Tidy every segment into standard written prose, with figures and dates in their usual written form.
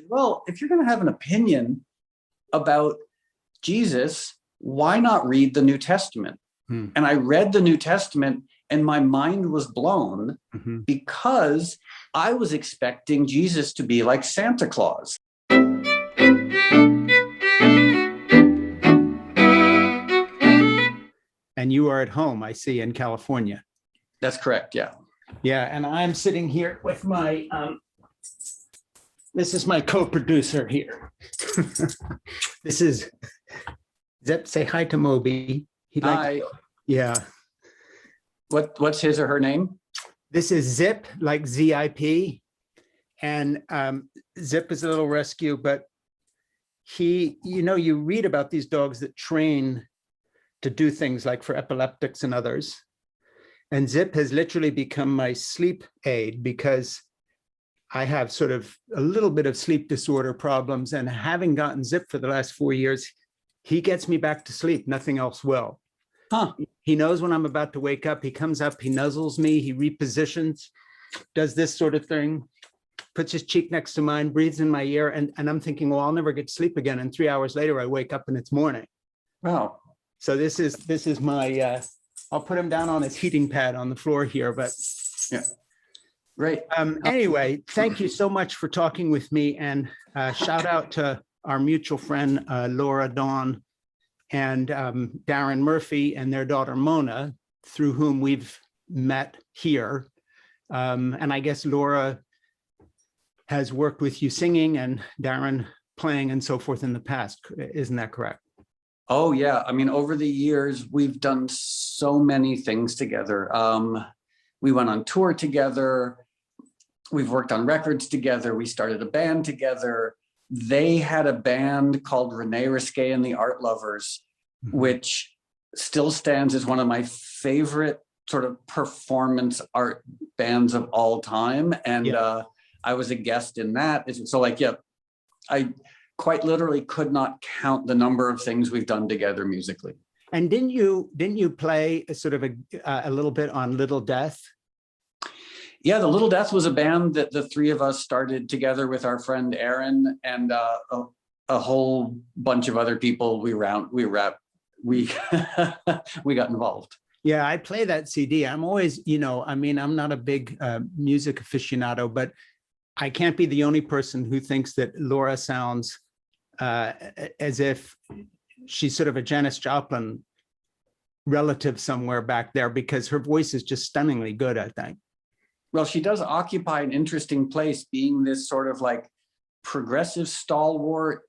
said, well, if you're going to have an opinion about Jesus, why not read the New Testament? And I read the New Testament and my mind was blown because I was expecting Jesus to be like Santa Claus. And you are at home, I see, in California. That's correct, yeah. Yeah, and I'm sitting here with my, this is my co-producer here. This is Zip. Say hi to Moby. Hi. Yeah. What's his or her name? This is Zip, like Z-I-P. And Zip is a little rescue, but he, you read about these dogs that train to do things like for epileptics and others. And Zip has literally become my sleep aid because I have sort of a little bit of sleep disorder problems, and having gotten Zip for the last 4 years, he gets me back to sleep. Nothing else will. Huh. He knows when I'm about to wake up. He comes up, he nuzzles me, he repositions, does this sort of thing, puts his cheek next to mine, breathes in my ear, and I'm thinking, well, I'll never get to sleep again. And 3 hours later, I wake up and it's morning. Wow. So this is my, I'll put him down on his heating pad on the floor here, but yeah. Great. Anyway, thank you so much for talking with me, and shout out to our mutual friend, Laura Dawn and Darren Murphy and their daughter, Mona, through whom we've met here. And I guess Laura has worked with you singing and Darren playing and so forth in the past. Isn't that correct? Oh, yeah. I mean, over the years, we've done so many things together. We went on tour together. We've worked on records together. We started a band together. They had a band called Rene Risquet and the Art Lovers, which still stands as one of my favorite sort of performance art bands of all time. And I was a guest in that. So like, yeah, I quite literally could not count the number of things we've done together musically. And didn't you play a sort of a little bit on Little Death? Yeah, the Little Death was a band that the three of us started together with our friend Aaron and a whole bunch of other people. We we got involved. Yeah, I play that CD. I'm always, I'm not a big music aficionado, but I can't be the only person who thinks that Laura sounds as if she's sort of a Janis Joplin relative somewhere back there, because her voice is just stunningly good, I think. Well, she does occupy an interesting place, being this sort of like progressive stalwart,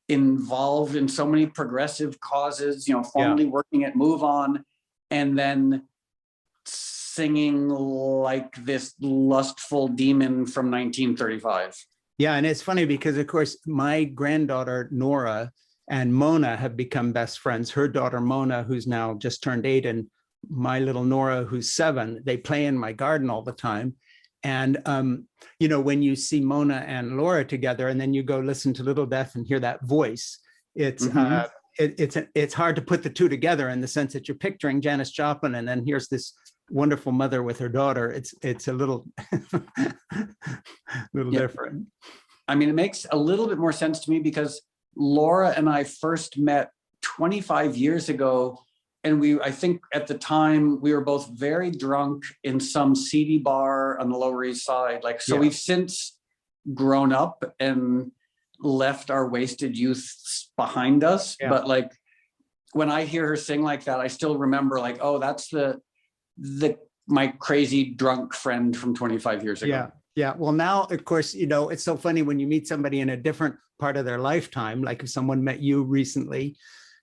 involved in so many progressive causes, formerly working at Move On, and then singing like this lustful demon from 1935. Yeah, and it's funny because, of course, my granddaughter, Nora, and Mona have become best friends. Her daughter, Mona, who's now just turned 8, and my little Nora, who's 7, they play in my garden all the time. And, when you see Mona and Laura together, and then you go listen to Little Death and hear that voice, it's hard to put the two together in the sense that you're picturing Janis Joplin, and then here's this wonderful mother with her daughter. It's a little, different. I mean, it makes a little bit more sense to me because Laura and I first met 25 years ago. And I think at the time we were both very drunk in some seedy bar on the Lower East Side. We've since grown up and left our wasted youth behind us. Yeah. But when I hear her sing like that, I still remember oh, that's my crazy drunk friend from 25 years ago. Yeah. Yeah. Well, now, of course, it's so funny when you meet somebody in a different part of their lifetime, like if someone met you recently,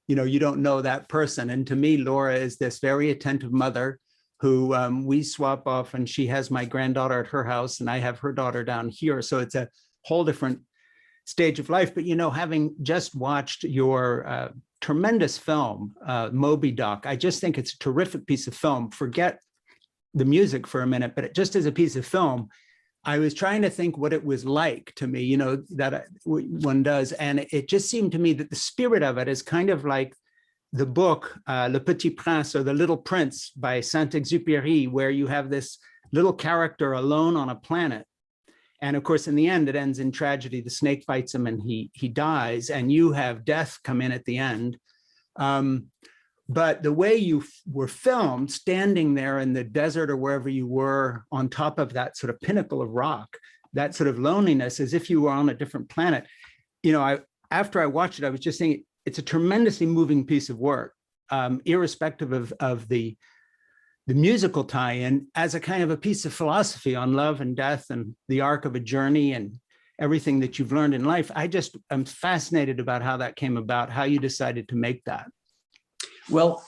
you don't know that person. And to me, Laura is this very attentive mother who we swap off, and she has my granddaughter at her house and I have her daughter down here. So it's a whole different stage of life. But, having just watched your tremendous film, Moby doc, I just think it's a terrific piece of film. Forget the music for a minute, but just as a piece of film, I was trying to think what it was like to me, that one does. And it just seemed to me that the spirit of it is kind of like the book, Le Petit Prince, or The Little Prince by Saint-Exupéry, where you have this little character alone on a planet. And of course, in the end, it ends in tragedy. The snake bites him and he dies, and you have death come in at the end. But the way you were filmed, standing there in the desert or wherever you were on top of that sort of pinnacle of rock, that sort of loneliness, as if you were on a different planet. You know, after I watched it, I was just saying, it's a tremendously moving piece of work, irrespective of the musical tie-in, as a kind of a piece of philosophy on love and death and the arc of a journey and everything that you've learned in life. I'm fascinated about how that came about, how you decided to make that. Well,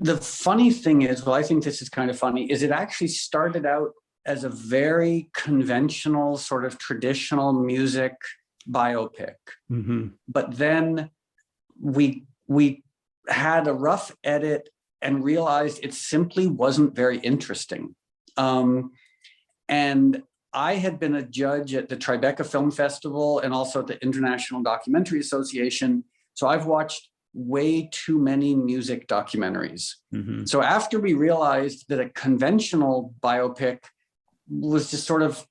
the funny thing is, well, I think this is kind of funny, is it actually started out as a very conventional, sort of traditional music biopic. Mm-hmm. But then we had a rough edit and realized it simply wasn't very interesting. And I had been a judge at the Tribeca Film Festival and also at the International Documentary Association. So I've watched way too many music documentaries. Mm-hmm. So after we realized that a conventional biopic was just sort of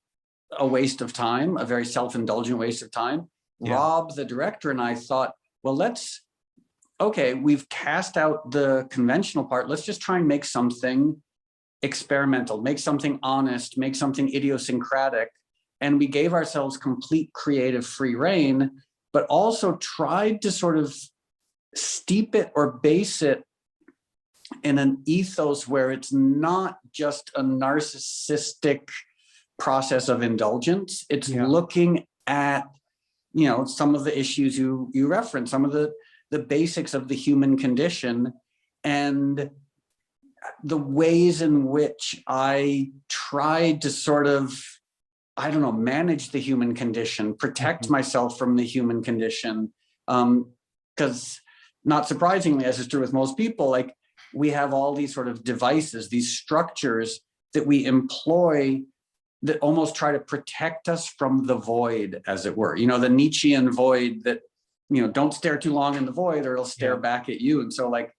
a waste of time, a very self-indulgent waste of time, yeah. Rob, the director, and I thought, well, okay, we've cast out the conventional part. Let's just try and make something experimental, make something honest, make something idiosyncratic. And we gave ourselves complete creative free rein, but also tried to sort of steep it or base it in an ethos where it's not just a narcissistic process of indulgence. It's looking at, you know, some of the issues you referenced, some of the basics of the human condition, and the ways in which I tried to sort of, I don't know, manage the human condition, protect myself from the human condition. Because not surprisingly, as is true with most people, like, we have all these sort of devices, these structures that we employ that almost try to protect us from the void, as it were. You know, the Nietzschean void that, you know, don't stare too long in the void or it'll stare back at you. And so, like,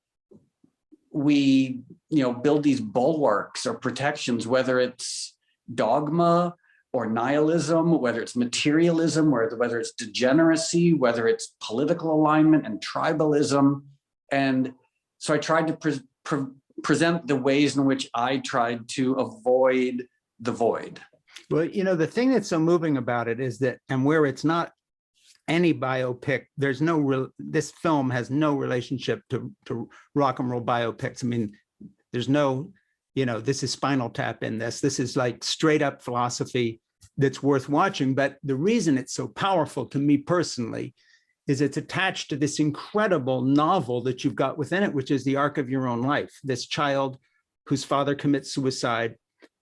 we, you know, build these bulwarks or protections, whether it's dogma or nihilism, whether it's materialism, whether it's degeneracy, whether it's political alignment and tribalism. And so I tried to present the ways in which I tried to avoid the void. Well, you know, the thing that's so moving about it is that, and where it's not any biopic, there's no real, this film has no relationship to rock and roll biopics. I mean, there's no, you know, this is Spinal Tap in this. This is like straight up philosophy that's worth watching. But the reason it's so powerful to me personally is it's attached to this incredible novel that you've got within it, which is the arc of your own life. This child whose father commits suicide,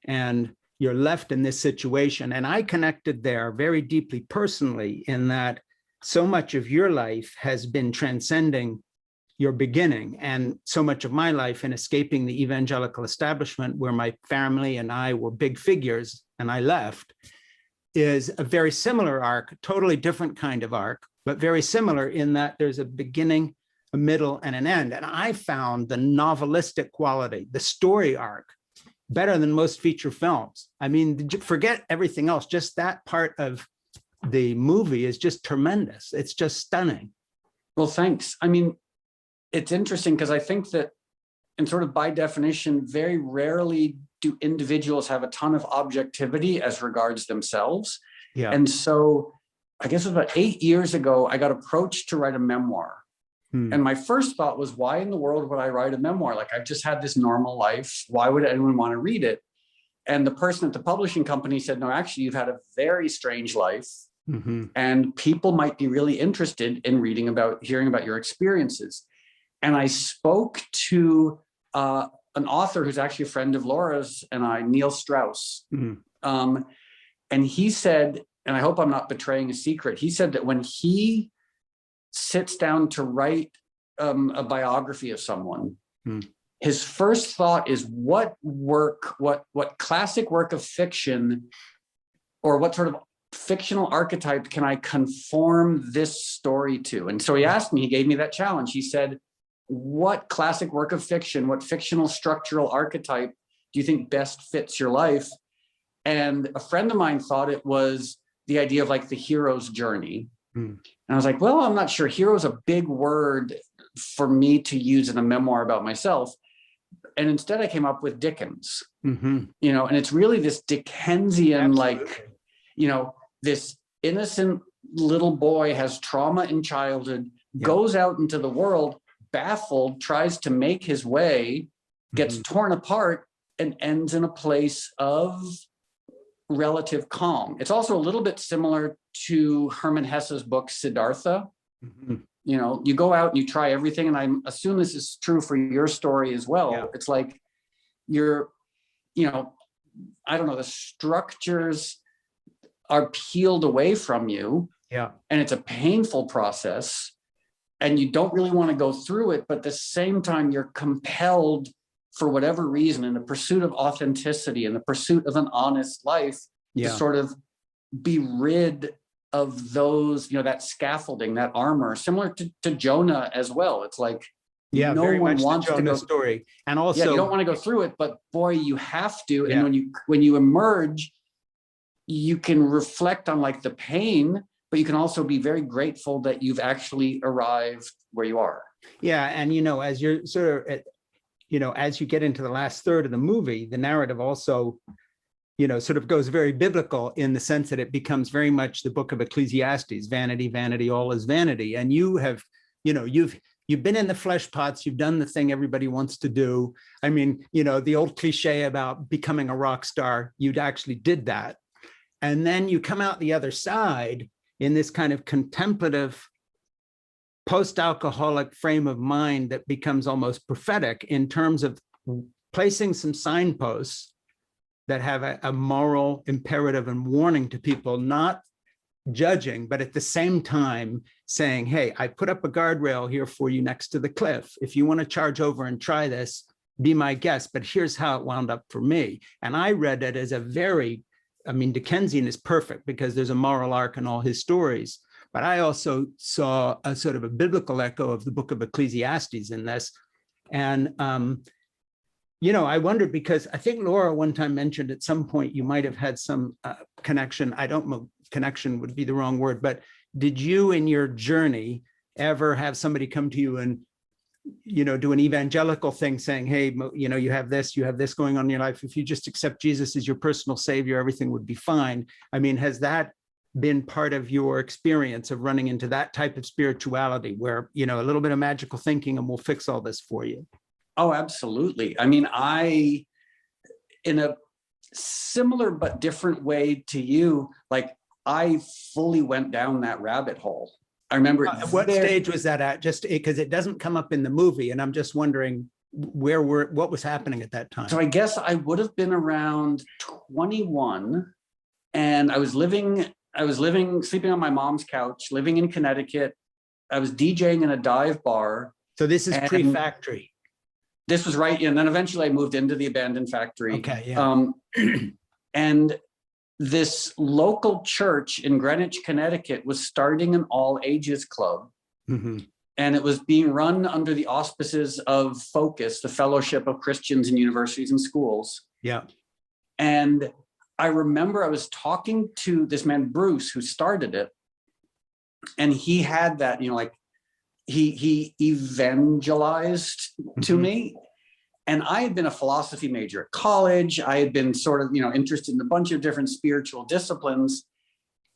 and you're left in this situation. And I connected there very deeply personally, in that so much of your life has been transcending your beginning, and so much of my life in escaping the evangelical establishment, where my family and I were big figures and I left, is a very similar arc, totally different kind of arc, but very similar in that there's a beginning, a middle, and an end. And I found the novelistic quality, the story arc, better than most feature films. I mean, forget everything else, just that part of the movie is just tremendous. It's just stunning. Well, thanks. I mean, it's interesting because I think that, and sort of by definition, very rarely do individuals have a ton of objectivity as regards themselves. Yeah. And so I guess it was about 8 years ago, I got approached to write a memoir. And my first thought was, why in the world would I write a memoir? Like, I've just had this normal life. Why would anyone want to read it? And the person at the publishing company said, no, actually, you've had a very strange life. And people might be really interested in hearing about your experiences. And I spoke to an author who's actually a friend of Laura's and I, Neil Strauss. And he said, and I hope I'm not betraying a secret, he said that when he sits down to write a biography of someone, his first thought is, what classic work of fiction, or what sort of fictional archetype can I conform this story to? And so he asked me, he gave me that challenge. He said, what classic work of fiction, what fictional structural archetype do you think best fits your life? And a friend of mine thought it was the idea of like the hero's journey. Mm. And I was like, well, I'm not sure. Hero is a big word for me to use in a memoir about myself. And instead I came up with Dickens, Mm-hmm. you know, and it's really this Dickensian, Absolutely. like, you know, this innocent little boy has trauma in childhood, Yeah. goes out into the world, baffled, tries to make his way, gets torn apart, and ends in a place of relative calm. It's also a little bit similar to Hermann Hesse's book, Siddhartha. Mm-hmm. You know, you go out and you try everything, and I assume this is true for your story as well. Yeah. It's like you're, you know, I don't know, the structures are peeled away from you. Yeah. And it's a painful process, and you don't really want to go through it, but at the same time, you're compelled for whatever reason, in the pursuit of authenticity and the pursuit of an honest life, Yeah. to sort of be rid of those, you know, that scaffolding, that armor, similar to Jonah as well. It's like, Yeah, no very one much wants the to Jonah go. story. And also, Yeah, you don't want to go through it, but boy, you have to. Yeah. And when you emerge, you can reflect on like the pain, but you can also be very grateful that you've actually arrived where you are. yeah, and you know, as you're sort of, you know, as you get into the last third of the movie, the narrative also, you know, sort of goes very biblical in the sense that it becomes very much the book of Ecclesiastes, vanity, vanity, all is vanity. And you have, you know, you've been in the flesh pots, you've done the thing everybody wants to do. I mean, you know, the old cliche about becoming a rock star, you'd actually did that. And then you come out the other side in this kind of contemplative, post-alcoholic frame of mind that becomes almost prophetic in terms of placing some signposts that have a moral imperative and warning to people, not judging, but at the same time saying, hey, I put up a guardrail here for you next to the cliff. If you want to charge over and try this, be my guest, but here's how it wound up for me. And I read it as a very, I mean, Dickensian is perfect because there's a moral arc in all his stories. But I also saw a sort of a biblical echo of the book of Ecclesiastes in this. And, you know, I wondered because I think Laura one time mentioned at some point you might have had some connection. I don't know, connection would be the wrong word, but did you in your journey ever have somebody come to you and, you know, do an evangelical thing saying, hey, you know, you have this going on in your life. If you just accept Jesus as your personal savior, everything would be fine. I mean, has that been part of your experience of running into that type of spirituality where, you know, a little bit of magical thinking and we'll fix all this for you? Oh, absolutely. I mean, in a similar but different way to you, like I fully went down that rabbit hole. I remember. What stage was that at? Just because it doesn't come up in the movie, and I'm just wondering what was happening at that time. So I guess I would have been around 21, and I was sleeping on my mom's couch, living in Connecticut. I was DJing in a dive bar. So this is pre-factory. This was right, and then eventually I moved into the abandoned factory. Okay, yeah. And this local church in Greenwich, Connecticut was starting an all ages club. Mm-hmm. And it was being run under the auspices of Focus, the Fellowship of Christians in Universities and Schools. Yeah. And I remember I was talking to this man, Bruce, who started it. And he had that, you know, like he evangelized to me. And I had been a philosophy major at college. I had been sort of, you know, interested in a bunch of different spiritual disciplines.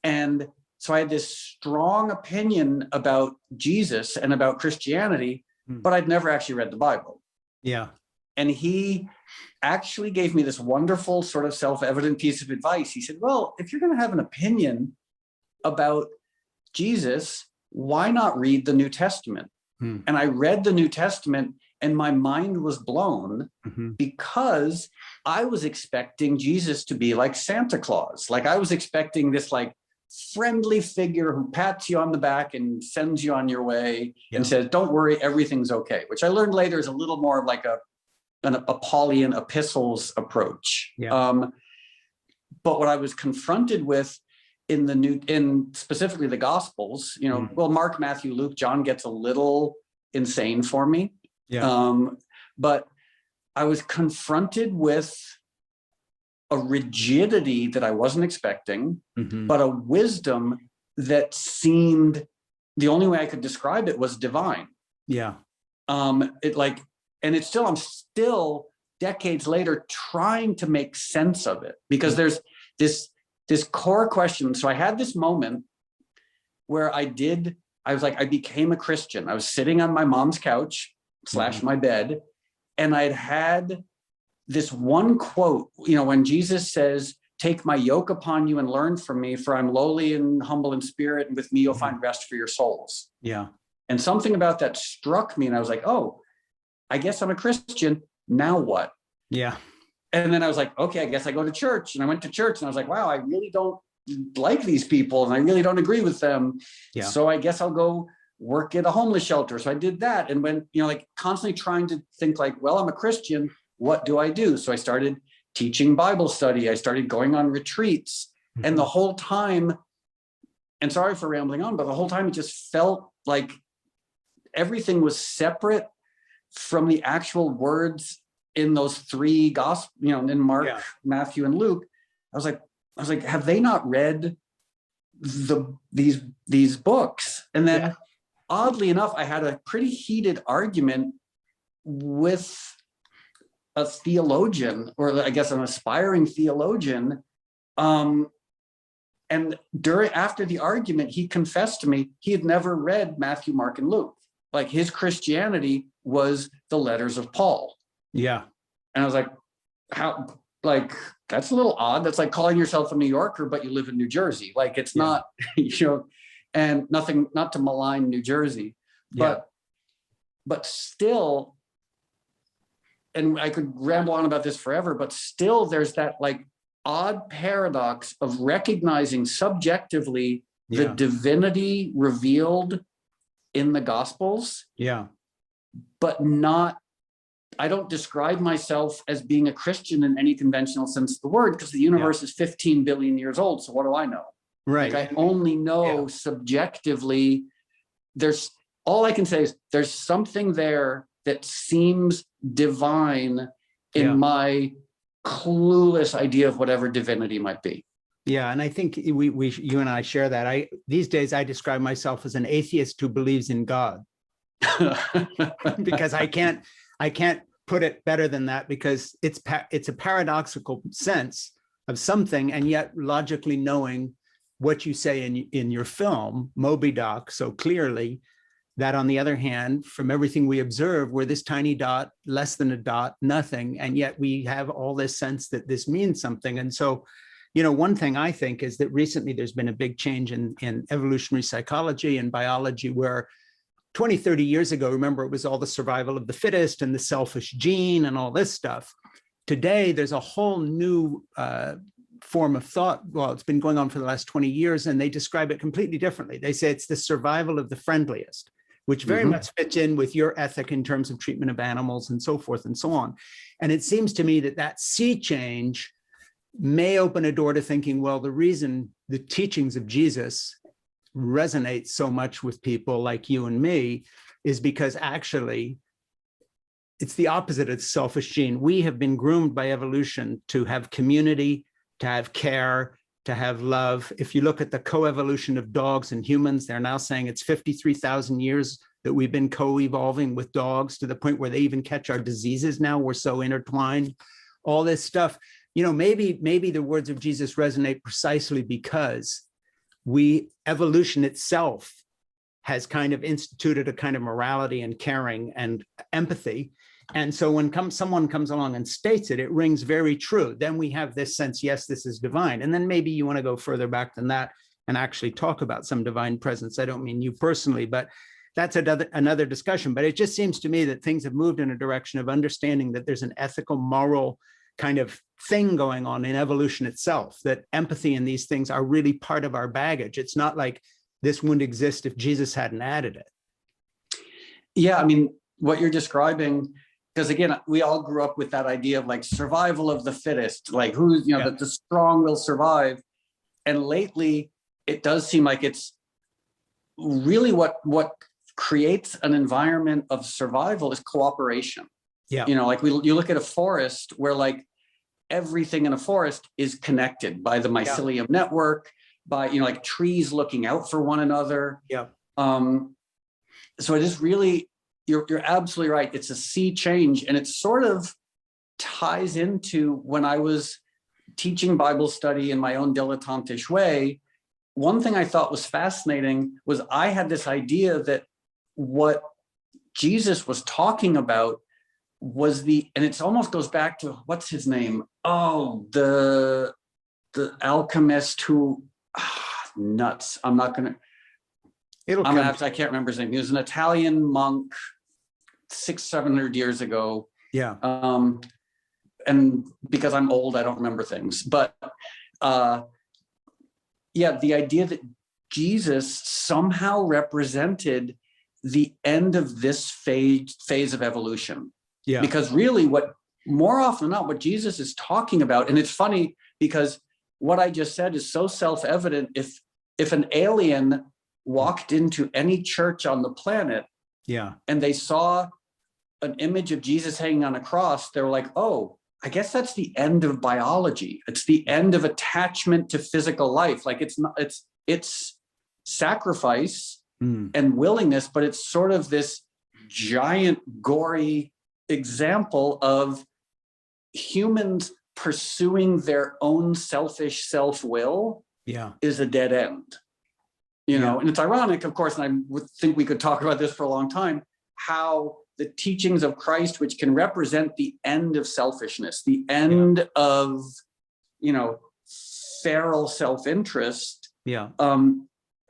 And so I had this strong opinion about Jesus and about Christianity, but I'd never actually read the Bible. Yeah. And he actually gave me this wonderful sort of self-evident piece of advice. He said, well, if you're going to have an opinion about Jesus, why not read the New Testament? And I read the New Testament and my mind was blown because I was expecting Jesus to be like Santa Claus. Like I was expecting this like friendly figure who pats you on the back and sends you on your way and says, don't worry, everything's okay, which I learned later is a little more of like an Pauline epistles approach. But what I was confronted with in specifically the Gospels, you know, well, Mark, Matthew, Luke, John gets a little insane for me. But I was confronted with a rigidity that I wasn't expecting, Mhm. but a wisdom that seemed, the only way I could describe it was divine. Yeah. I'm still decades later trying to make sense of it, because there's this core question. So I had this moment where I became a Christian. I was sitting on my mom's couch / my bed, and I'd had this one quote, when Jesus says, "Take my yoke upon you and learn from me, for I'm lowly and humble in spirit, and with me you'll find rest for your souls." Yeah. And something about that struck me, and I was like, oh, I guess I'm a Christian. Now what? Yeah. And then I was like, okay, I guess I go to church. And I went to church, and I was like, wow, I really don't like these people, and I really don't agree with them. Yeah. So I guess I'll go work at a homeless shelter. So I did that. And when, constantly trying to think like, well, I'm a Christian, what do I do? So I started teaching Bible study. I started going on retreats. And the whole time, and sorry for rambling on, but the whole time it just felt like everything was separate from the actual words in those three gospel, in Mark, Matthew, and Luke. I was like, have they not read these books? And then oddly enough, I had a pretty heated argument with a theologian, or I guess an aspiring theologian. And after the argument, he confessed to me he had never read Matthew, Mark, and Luke. Like, his Christianity was the letters of Paul. Yeah. And I was like, how, like, that's a little odd. That's like calling yourself a New Yorker, but you live in New Jersey. Like, it's not, and nothing, not to malign New Jersey, but still, and I could ramble on about this forever, but still there's that like odd paradox of recognizing subjectively the divinity revealed in the Gospels. Yeah. But I don't describe myself as being a Christian in any conventional sense of the word, because the universe is 15 billion years old. So what do I know? Right. Like, I only know subjectively. All I can say is there's something there that seems divine in my clueless idea of whatever divinity might be. Yeah, and I think you and I share that. These days I describe myself as an atheist who believes in God, because I can't put it better than that, because it's a paradoxical sense of something, and yet logically knowing what you say in your film Moby Doc so clearly, that on the other hand, from everything we observe, we're this tiny dot, less than a dot, nothing, and yet we have all this sense that this means something. And so, one thing I think is that recently there's been a big change in evolutionary psychology and biology, where 20, 30 years ago, remember, it was all the survival of the fittest and the selfish gene and all this stuff. Today, there's a whole new form of thought. Well, it's been going on for the last 20 years, and they describe it completely differently. They say it's the survival of the friendliest, which very much fits in with your ethic in terms of treatment of animals and so forth and so on. And it seems to me that sea change may open a door to thinking, well, the reason the teachings of Jesus resonate so much with people like you and me is because actually it's the opposite of the selfish gene. We have been groomed by evolution to have community, to have care, to have love. If you look at the coevolution of dogs and humans, they're now saying it's 53,000 years that we've been co-evolving with dogs, to the point where they even catch our diseases now. We're so intertwined. All this stuff, maybe the words of Jesus resonate precisely because evolution itself has kind of instituted a kind of morality and caring and empathy. And so when someone comes along and states it, it rings very true. Then we have this sense, yes, this is divine. And then maybe you want to go further back than that and actually talk about some divine presence. I don't mean you personally, but that's another discussion. But it just seems to me that things have moved in a direction of understanding that there's an ethical, moral kind of thing going on in evolution itself, that empathy and these things are really part of our baggage. It's not like this wouldn't exist if Jesus hadn't added it. Yeah, I mean, what you're describing, because again, we all grew up with that idea of like survival of the fittest, like that the strong will survive. And lately, it does seem like it's really what creates an environment of survival is cooperation. Yeah. Like you look at a forest where like everything in a forest is connected by the mycelium network, by, like trees looking out for one another. Yeah. So it is really, you're absolutely right. It's a sea change, and it sort of ties into when I was teaching Bible study in my own dilettantish way. One thing I thought was fascinating was I had this idea that what Jesus was talking about was and it almost goes back to, what's his name? Oh, the alchemist who, nuts. I can't remember his name. He was an Italian monk 600-700 years ago. Yeah. And because I'm old, I don't remember things, but the idea that Jesus somehow represented the end of this phase of evolution. Yeah. Because really, what more often than not, what Jesus is talking about, and it's funny because what I just said is so self-evident. If an alien walked into any church on the planet, and they saw an image of Jesus hanging on a cross, they're like, oh, I guess that's the end of biology. It's the end of attachment to physical life. Like it's sacrifice and willingness, but it's sort of this giant, gory example of humans pursuing their own selfish self-will is a dead end. And it's ironic, of course, and I would think we could talk about this for a long time, how the teachings of Christ, which can represent the end of selfishness, the end of, feral self-interest,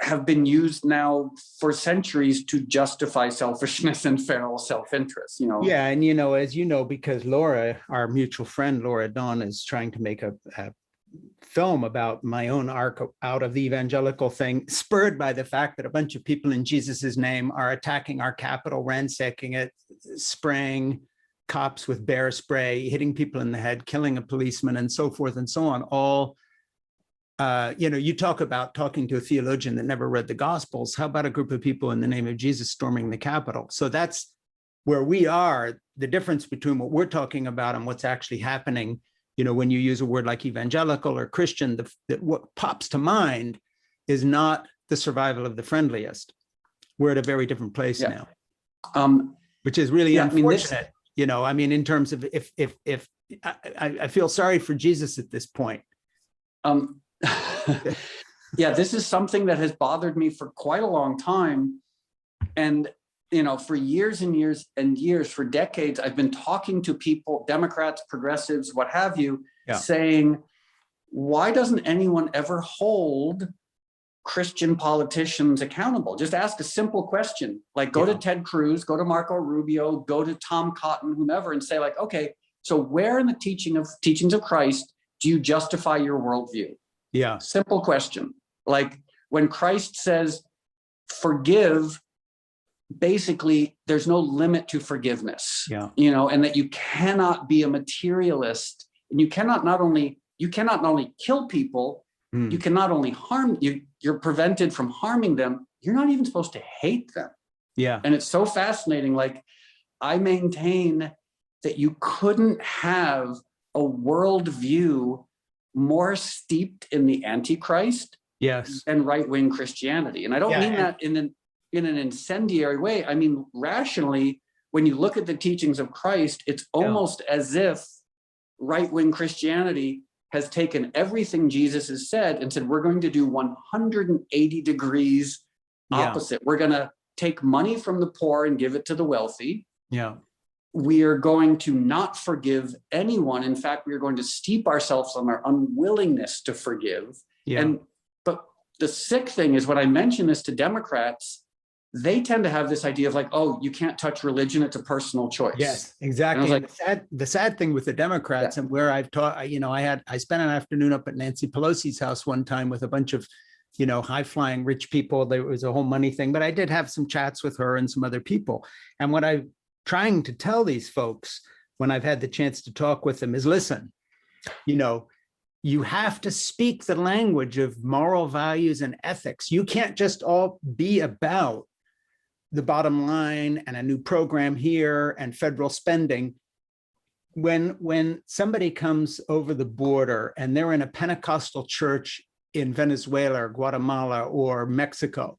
have been used now for centuries to justify selfishness and feral self-interest. Yeah, and as you know, because Laura, our mutual friend Laura Dawn, is trying to make a film about my own arc out of the evangelical thing, spurred by the fact that a bunch of people in Jesus's name are attacking our Capitol, ransacking it, spraying cops with bear spray, hitting people in the head, killing a policeman, and so forth and so on. All, you talk about talking to a theologian that never read the Gospels. How about a group of people in the name of Jesus storming the Capitol? So that's where we are. The difference between what we're talking about and what's actually happening, when you use a word like evangelical or Christian, what pops to mind is not the survival of the friendliest. We're at a very different place now, which is really unfortunate. In terms of if I feel sorry for Jesus at this point. This is something that has bothered me for quite a long time. And, for years and years and years, for decades, I've been talking to people, Democrats, progressives, what have you, saying, why doesn't anyone ever hold Christian politicians accountable? Just ask a simple question, like go to Ted Cruz, go to Marco Rubio, go to Tom Cotton, whomever, and say like, okay, so where in the teachings of Christ do you justify your worldview? Yeah. Simple question. Like when Christ says, forgive, basically there's no limit to forgiveness, and that you cannot be a materialist, and you cannot not only kill people, you can not only harm, you're prevented from harming them, you're not even supposed to hate them. Yeah. And it's so fascinating. Like I maintain that you couldn't have a worldview more steeped in the Antichrist than right-wing Christianity. And I don't mean that in an incendiary way. I mean, rationally, when you look at the teachings of Christ, it's almost as if right-wing Christianity has taken everything Jesus has said and said, we're going to do 180 degrees opposite. We're going to take money from the poor and give it to the wealthy. Yeah. We are going to not forgive anyone. In fact, we are going to steep ourselves on our unwillingness to forgive. Yeah. But the sick thing is, when I mention this to Democrats, they tend to have this idea of like, oh, you can't touch religion, it's a personal choice. Yes, exactly. And the sad thing with the Democrats, and where I've taught, I spent an afternoon up at Nancy Pelosi's house one time with a bunch of, high-flying rich people. There was a whole money thing, but I did have some chats with her and some other people. And what I'm trying to tell these folks when I've had the chance to talk with them is, listen, you have to speak the language of moral values and ethics. You can't just all be about the bottom line and a new program here and federal spending. when somebody comes over the border and they're in a Pentecostal church in Venezuela or Guatemala or Mexico,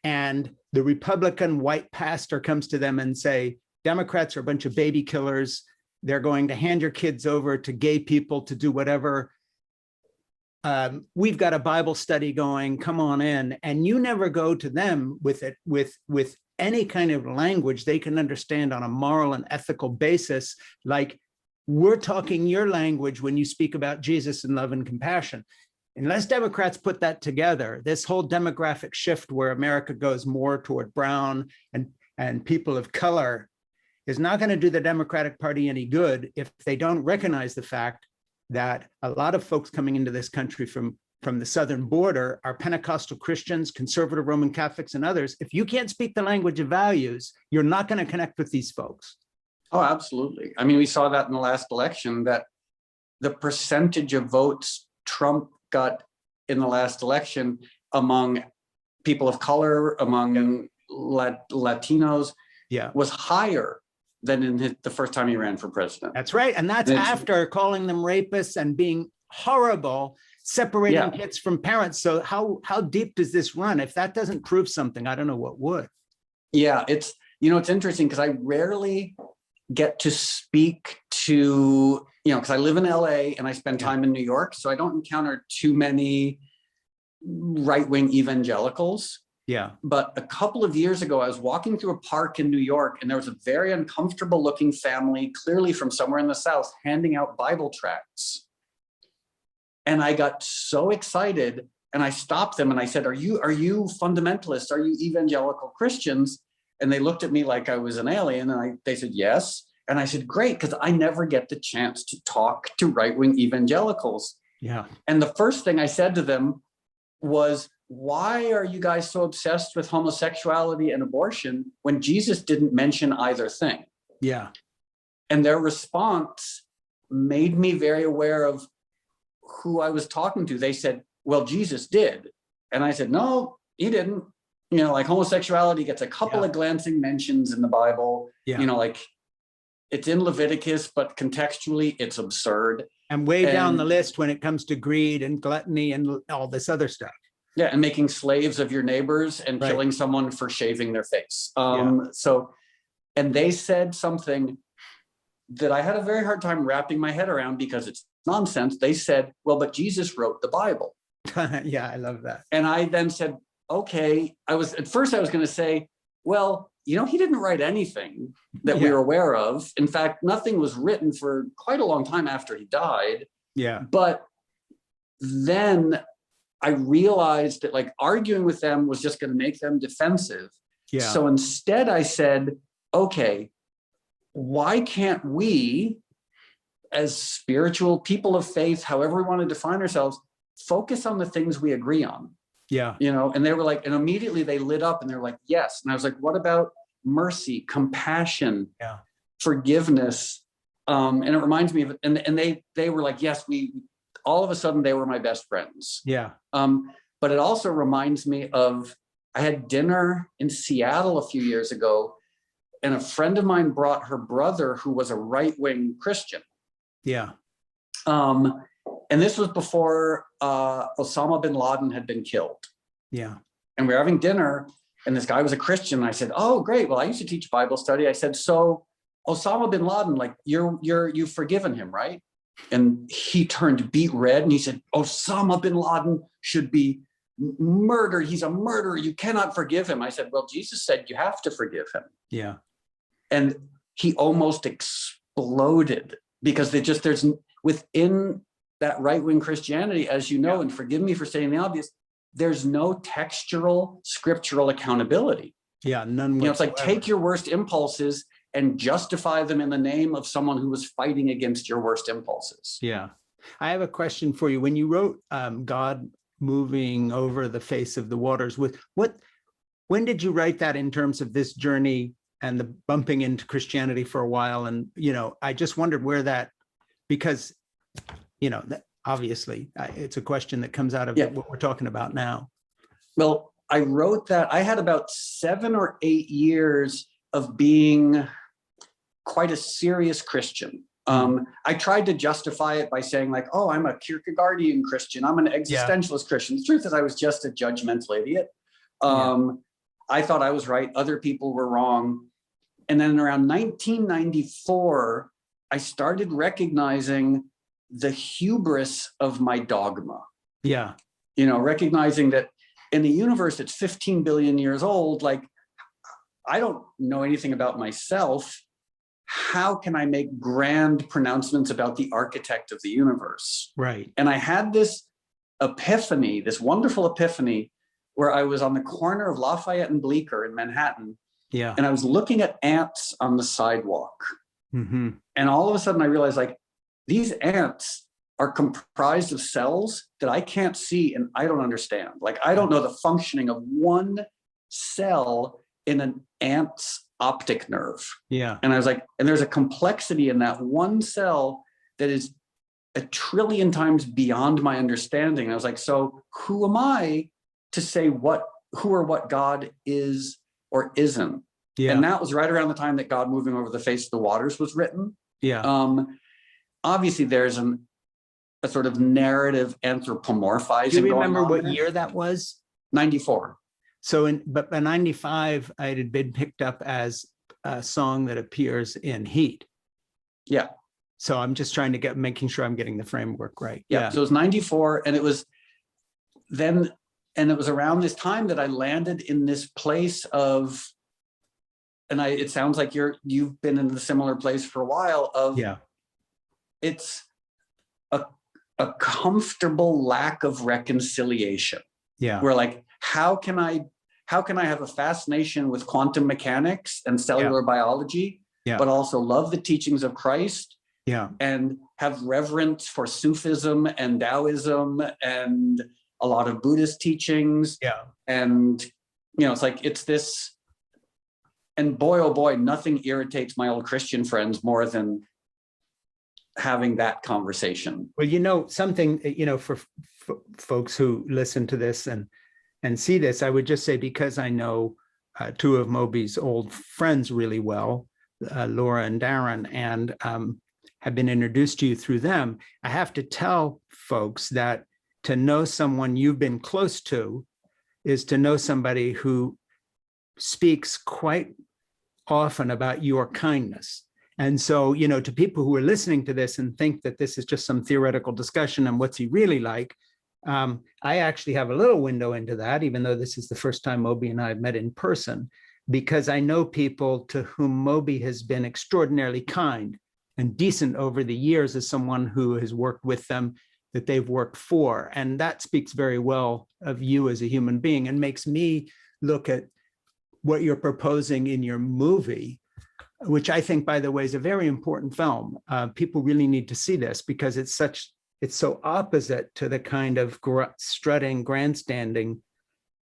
and the Republican white pastor comes to them and say, Democrats are a bunch of baby killers. They're going to hand your kids over to gay people to do whatever. We've got a Bible study going, come on in. And you never go to them with it, with any kind of language they can understand on a moral and ethical basis, like we're talking your language when you speak about Jesus and love and compassion. Unless Democrats put that together, this whole demographic shift where America goes more toward brown and people of color is not going to do the Democratic Party any good if they don't recognize the fact that a lot of folks coming into this country from the southern border are Pentecostal Christians, conservative Roman Catholics, and others. If you can't speak the language of values, you're not going to connect with these folks. Oh, absolutely. I mean, we saw that in the last election, that the percentage of votes Trump got in the last election among people of color, among Latinos, was higher than in the first time he ran for president. That's right. And that's after calling them rapists and being horrible, separating kids from parents. So how deep does this run? If that doesn't prove something, I don't know what would. Yeah, it's interesting because I rarely get to speak to, because I live in LA and I spend time in New York, so I don't encounter too many right-wing evangelicals. Yeah. But a couple of years ago, I was walking through a park in New York and there was a very uncomfortable looking family, clearly from somewhere in the South, handing out Bible tracts. And I got so excited and I stopped them and I said, are you fundamentalists? Are you evangelical Christians? And they looked at me like I was an alien and they said, yes. And I said, great, because I never get the chance to talk to right-wing evangelicals. Yeah. And the first thing I said to them was, why are you guys so obsessed with homosexuality and abortion when Jesus didn't mention either thing? Yeah. And their response made me very aware of who I was talking to. They said, well, Jesus did. And I said, no, he didn't. Like homosexuality gets a couple of glancing mentions in the Bible, like it's in Leviticus, but contextually it's absurd. And way down the list when it comes to greed and gluttony and all this other stuff. Yeah, and making slaves of your neighbors and killing someone for shaving their face. And they said something that I had a very hard time wrapping my head around because it's nonsense. They said, well, but Jesus wrote the Bible. Yeah, I love that. And I then said, okay, at first I was going to say, well, he didn't write anything that we were aware of. In fact, nothing was written for quite a long time after he died. Yeah. But then I realized that arguing with them was just going to make them defensive. Yeah. So instead I said, okay, why can't we, as spiritual people of faith, however we want to define ourselves, focus on the things we agree on? Yeah. And they were like, and immediately they lit up and they're like, yes. And I was like, what about mercy, compassion, forgiveness? And it reminds me of, and they were like, yes, all of a sudden they were my best friends. Yeah. But it also reminds me of, I had dinner in Seattle a few years ago and a friend of mine brought her brother who was a right-wing Christian. Yeah. And this was before Osama bin Laden had been killed. Yeah. And we were having dinner and this guy was a Christian. And I said, oh, great. Well, I used to teach Bible study. I said, so Osama bin Laden, you've forgiven him, right? And he turned beet red and he said, Osama bin Laden should be murdered. He's a murderer. You cannot forgive him. I said, well, Jesus said you have to forgive him. Yeah. And he almost exploded because there's within that right-wing Christianity, as you know, and forgive me for saying the obvious, there's no textual scriptural accountability. Yeah, none whatsoever. It's like take your worst impulses and justify them in the name of someone who was fighting against your worst impulses. Yeah. I have a question for you. When you wrote God moving over the face of the waters, when did you write that in terms of this journey and the bumping into Christianity for a while? And, I just wondered where that, because, obviously it's a question that comes out of what we're talking about now. Well, I wrote that, I had about 7 or 8 years of being quite a serious Christian. I tried to justify it by saying like, oh, I'm a Kierkegaardian Christian. I'm an existentialist Christian. The truth is I was just a judgmental idiot. I thought I was right. Other people were wrong. And then around 1994, I started recognizing the hubris of my dogma. Yeah. You know, recognizing that in the universe, it's 15 billion years old. Like, I don't know anything about myself. How can I make grand pronouncements about the architect of the universe? Right. And I had this epiphany, this wonderful epiphany, where I was on the corner of Lafayette and Bleecker in Manhattan. Yeah. And I was looking at ants on the sidewalk. Mm-hmm. And all of a sudden I realized like, these ants are comprised of cells that I can't see and I don't understand. Like, I don't know the functioning of one cell in an ant's optic nerve. Yeah. And I was like, and there's a complexity in that one cell that is 1 trillion times beyond my understanding. And I was like, so who am I to say who or what God is or isn't? Yeah. And that was right around the time that God Moving Over the Face of the Waters was written. Yeah. Obviously there's a sort of narrative anthropomorphizing. Do you remember what year that was? 94. So but by 95, it had been picked up as a song that appears in Heat. Yeah. So I'm just trying to making sure I'm getting the framework right. Yeah. So it was 94, and it was then, and it was around this time that I landed in this place of, and it sounds like you've been in a similar place for a while of, it's a comfortable lack of reconciliation. Yeah. We're like, how can I have a fascination with quantum mechanics and cellular biology, but also love the teachings of Christ, and have reverence for Sufism and Taoism and a lot of Buddhist teachings. And, you know, it's like, it's this, and boy, oh boy, nothing irritates my old Christian friends more than having that conversation. Well, you know, something, you know, for folks who listen to this and see this, I would just say, because I know two of Moby's old friends really well, Laura and Darren, and have been introduced to you through them, I have to tell folks that to know someone you've been close to is to know somebody who speaks quite often about your kindness. And so, you know, to people who are listening to this and think that this is just some theoretical discussion and what's he really like, I actually have a little window into that, even though this is the first time Moby and I have met in person, because I know people to whom Moby has been extraordinarily kind and decent over the years as someone who has worked with them, that they've worked for. And that speaks very well of you as a human being and makes me look at what you're proposing in your movie, which I think, by the way, is a very important film. People really need to see this because it's so opposite to the kind of strutting, grandstanding,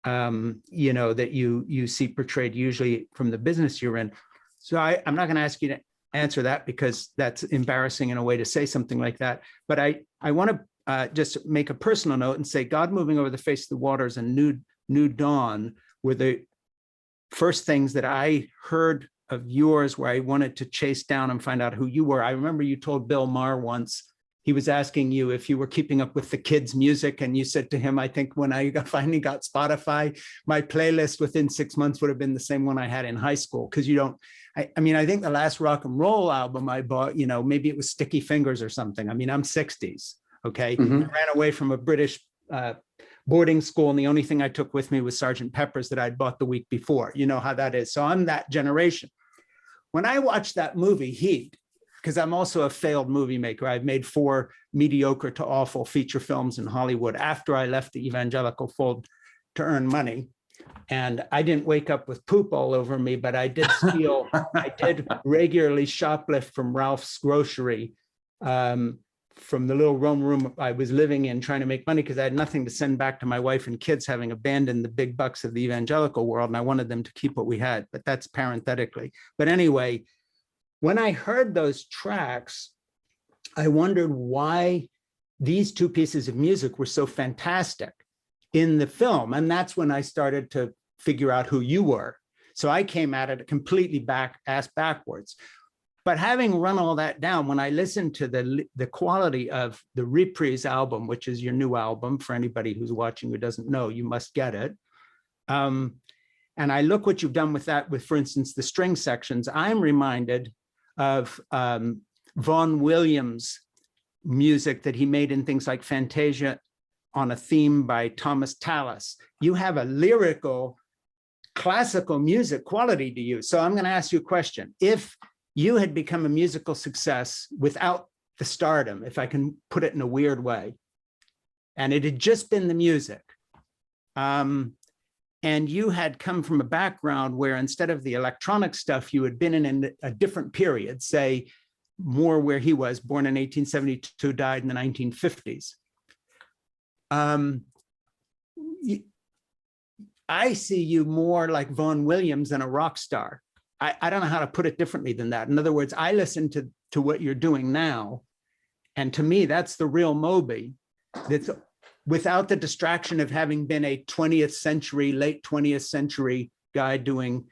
you know, that you see portrayed usually from the business you're in. So I'm not going to ask you to answer that because that's embarrassing in a way to say something like that. But I want to just make a personal note and say God Moving Over the Face of the Waters and New Dawn were the first things that I heard of yours where I wanted to chase down and find out who you were. I remember you told Bill Maher once, he was asking you if you were keeping up with the kids' music, and you said to him, I think when I finally got Spotify, my playlist within 6 months would have been the same one I had in high school. Because you don't, I mean, I think the last rock and roll album I bought, you know, maybe it was Sticky Fingers or something. I mean, I'm 60s, okay? I ran away from a British boarding school, and the only thing I took with me was Sgt. Pepper's that I'd bought the week before. You know how that is. So I'm that generation. When I watched that movie, Heat, because I'm also a failed movie maker. I've made 4 mediocre to awful feature films in Hollywood after I left the evangelical fold to earn money. And I didn't wake up with poop all over me, but I did steal, I did regularly shoplift from Ralph's Grocery, from the little room I was living in, trying to make money because I had nothing to send back to my wife and kids, having abandoned the big bucks of the evangelical world. And I wanted them to keep what we had, but that's parenthetically. But anyway, when I heard those tracks, I wondered why these 2 pieces of music were so fantastic in the film. And that's when I started to figure out who you were. So I came at it completely ass backwards. But having run all that down, when I listen to the quality of the Reprise album, which is your new album, for anybody who's watching who doesn't know, you must get it. And I look what you've done with that, with, for instance, the string sections, I'm reminded of Vaughan Williams' music that he made in things like Fantasia on a Theme by Thomas Tallis. You have a lyrical, classical music quality to you. So I'm going to ask you a question. If you had become a musical success without the stardom, if I can put it in a weird way, and it had just been the music, and you had come from a background where instead of the electronic stuff, you had been in a different period, say more where he was, born in 1872, died in the 1950s. I see you more like Vaughan Williams than a rock star. I don't know how to put it differently than that. In other words, I listen to what you're doing now, and to me, that's the real Moby. That's without the distraction of having been a 20th century, late 20th century guy doing,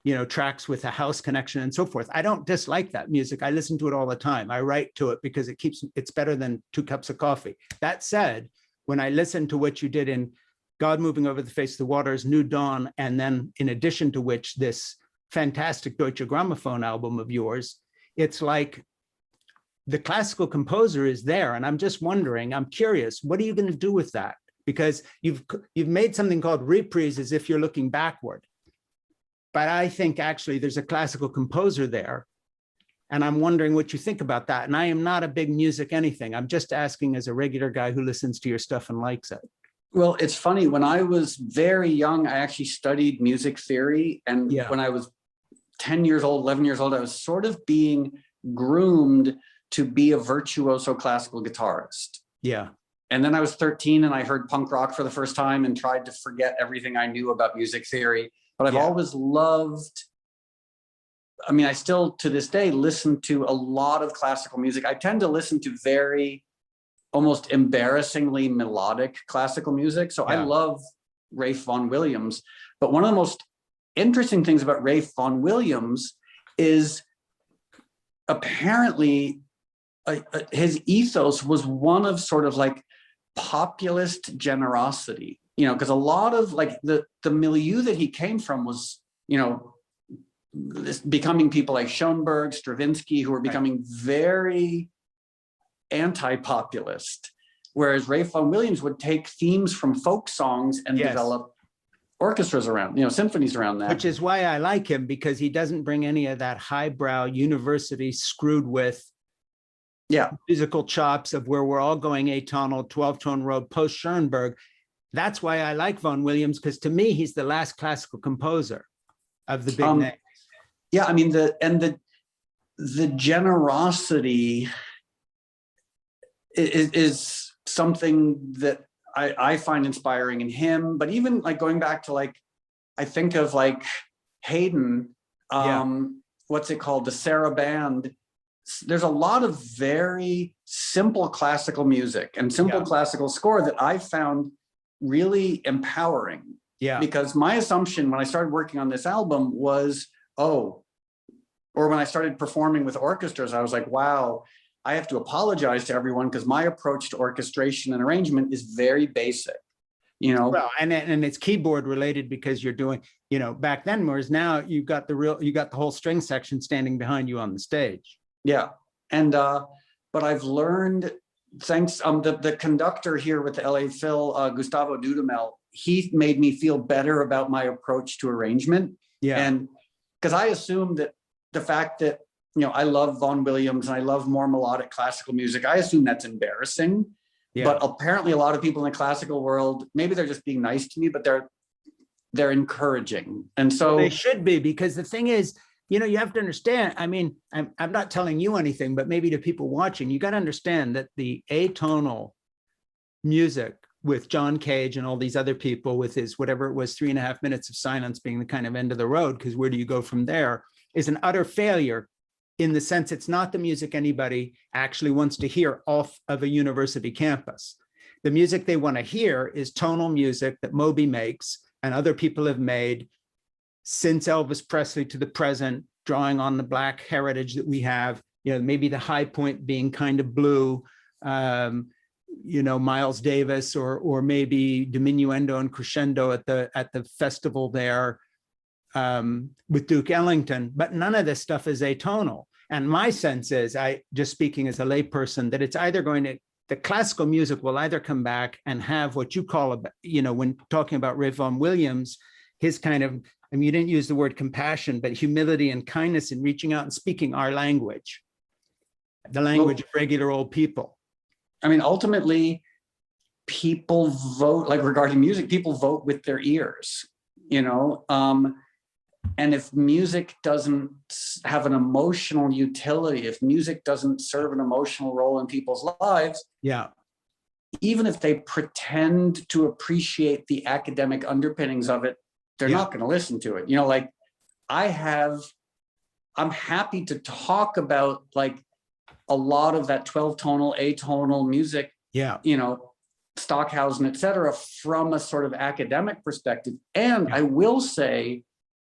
you know, tracks with a house connection and so forth. I don't dislike that music. I listen to it all the time. I write to it because it's better than 2 cups of coffee. That said, when I listen to what you did in God Moving Over the Face of the Waters, New Dawn, and then in addition to which this fantastic Deutsche Grammophon album of yours, it's like the classical composer is there. And I'm just wondering, I'm curious, what are you going to do with that? Because you've made something called Reprise as if you're looking backward. But I think actually there's a classical composer there. And I'm wondering what you think about that. And I am not a big music anything. I'm just asking as a regular guy who listens to your stuff and likes it. Well, it's funny, when I was very young, I actually studied music theory. And when I was 10 years old, 11 years old, I was sort of being groomed to be a virtuoso classical guitarist. Yeah. And then I was 13 and I heard punk rock for the first time and tried to forget everything I knew about music theory. But I've always loved, I mean, I still to this day listen to a lot of classical music. I tend to listen to very almost embarrassingly melodic classical music. So I love Rafe Vaughan Williams. But one of the most interesting things about Rafe Vaughan Williams is apparently his ethos was one of sort of like populist generosity, you know, because a lot of like the milieu that he came from was, you know, becoming people like Schoenberg, Stravinsky, who were becoming very anti-populist, whereas Rafe Vaughan Williams would take themes from folk songs and develop orchestras around, you know, symphonies around that. Which is why I like him, because he doesn't bring any of that highbrow university screwed with musical chops of where we're all going atonal, 12-tone road, post Schoenberg. That's why I like Vaughan Williams, because to me, he's the last classical composer of the big names. Yeah, I mean, the generosity is something that I find inspiring in him. But even like going back to like, I think of like Haydn, what's it called? The Saraband. There's a lot of very simple classical music and simple classical score that I found really empowering. Yeah. Because my assumption when I started working on this album was, or when I started performing with orchestras, I was like, wow, I have to apologize to everyone because my approach to orchestration and arrangement is very basic, you know. Well, and it's keyboard related because you're doing, you know, back then, whereas now you got the whole string section standing behind you on the stage. Yeah, and but I've learned, thanks the conductor here with the LA Phil, Gustavo Dudamel, he made me feel better about my approach to arrangement. Yeah, and because I assumed that the fact that, you know, I love Vaughan Williams and I love more melodic classical music, I assume that's embarrassing. Yeah. But apparently a lot of people in the classical world, maybe they're just being nice to me, but they're encouraging. And so they should be, because the thing is, you know, you have to understand, I mean, I'm not telling you anything, but maybe to people watching, you got to understand that the atonal music with John Cage and all these other people with his, whatever it was, 3.5 minutes of silence being the kind of end of the road, because where do you go from there, is an utter failure, in the sense it's not the music anybody actually wants to hear off of a university campus. The music they want to hear is tonal music that Moby makes and other people have made since Elvis Presley to the present, drawing on the Black heritage that we have, maybe the high point being kind of blue, Miles Davis, or maybe diminuendo and crescendo at the festival there with Duke Ellington, but none of this stuff is atonal. And my sense is, just speaking as a layperson, that it's either the classical music will either come back and have what you call, when talking about Rafe Vaughan Williams, his kind of, you didn't use the word compassion, but humility and kindness in reaching out and speaking our language, the language of regular old people. Ultimately, people vote, like regarding music, people vote with their ears, and if music doesn't have an emotional utility, if music doesn't serve an emotional role in people's lives, even if they pretend to appreciate the academic underpinnings of it, they're not going to listen to it. I'm happy to talk about a lot of that 12-tonal, atonal music, Stockhausen, et cetera, from a sort of academic perspective. And I will say,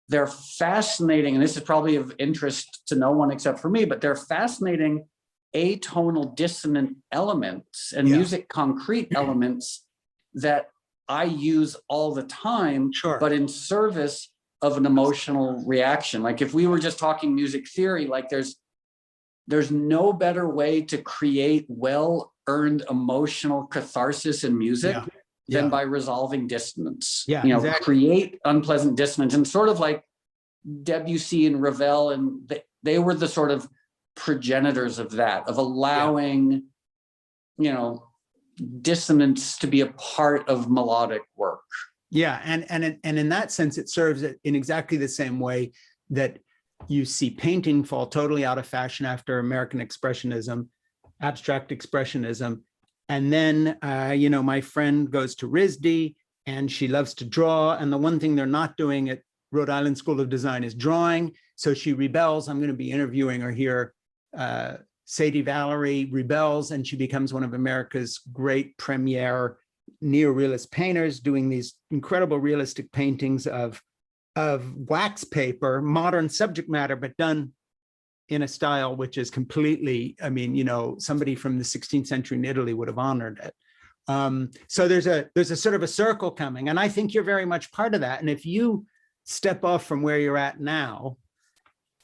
they're fascinating, and this is probably of interest to no one except for me, but they're fascinating atonal dissonant elements and music concrete elements that I use all the time, but in service of an emotional reaction. Like if we were just talking music theory, there's no better way to create well-earned emotional catharsis in music than by resolving dissonance. Create unpleasant dissonance. And sort of like Debussy and Ravel, and they were the sort of progenitors of that, of allowing, dissonance to be a part of melodic work. And in that sense, it serves in exactly the same way that you see painting fall totally out of fashion after American Expressionism, abstract Expressionism. And then, my friend goes to RISD and she loves to draw. And the one thing they're not doing at Rhode Island School of Design is drawing. So she rebels. I'm going to be interviewing her here. Sadie Valerie rebels, and she becomes one of America's great premier neorealist painters, doing these incredible realistic paintings of wax paper, modern subject matter, but done in a style which is completely, somebody from the 16th century in Italy would have honored it. So there's a sort of a circle coming, and I think you're very much part of that. And if you step off from where you're at now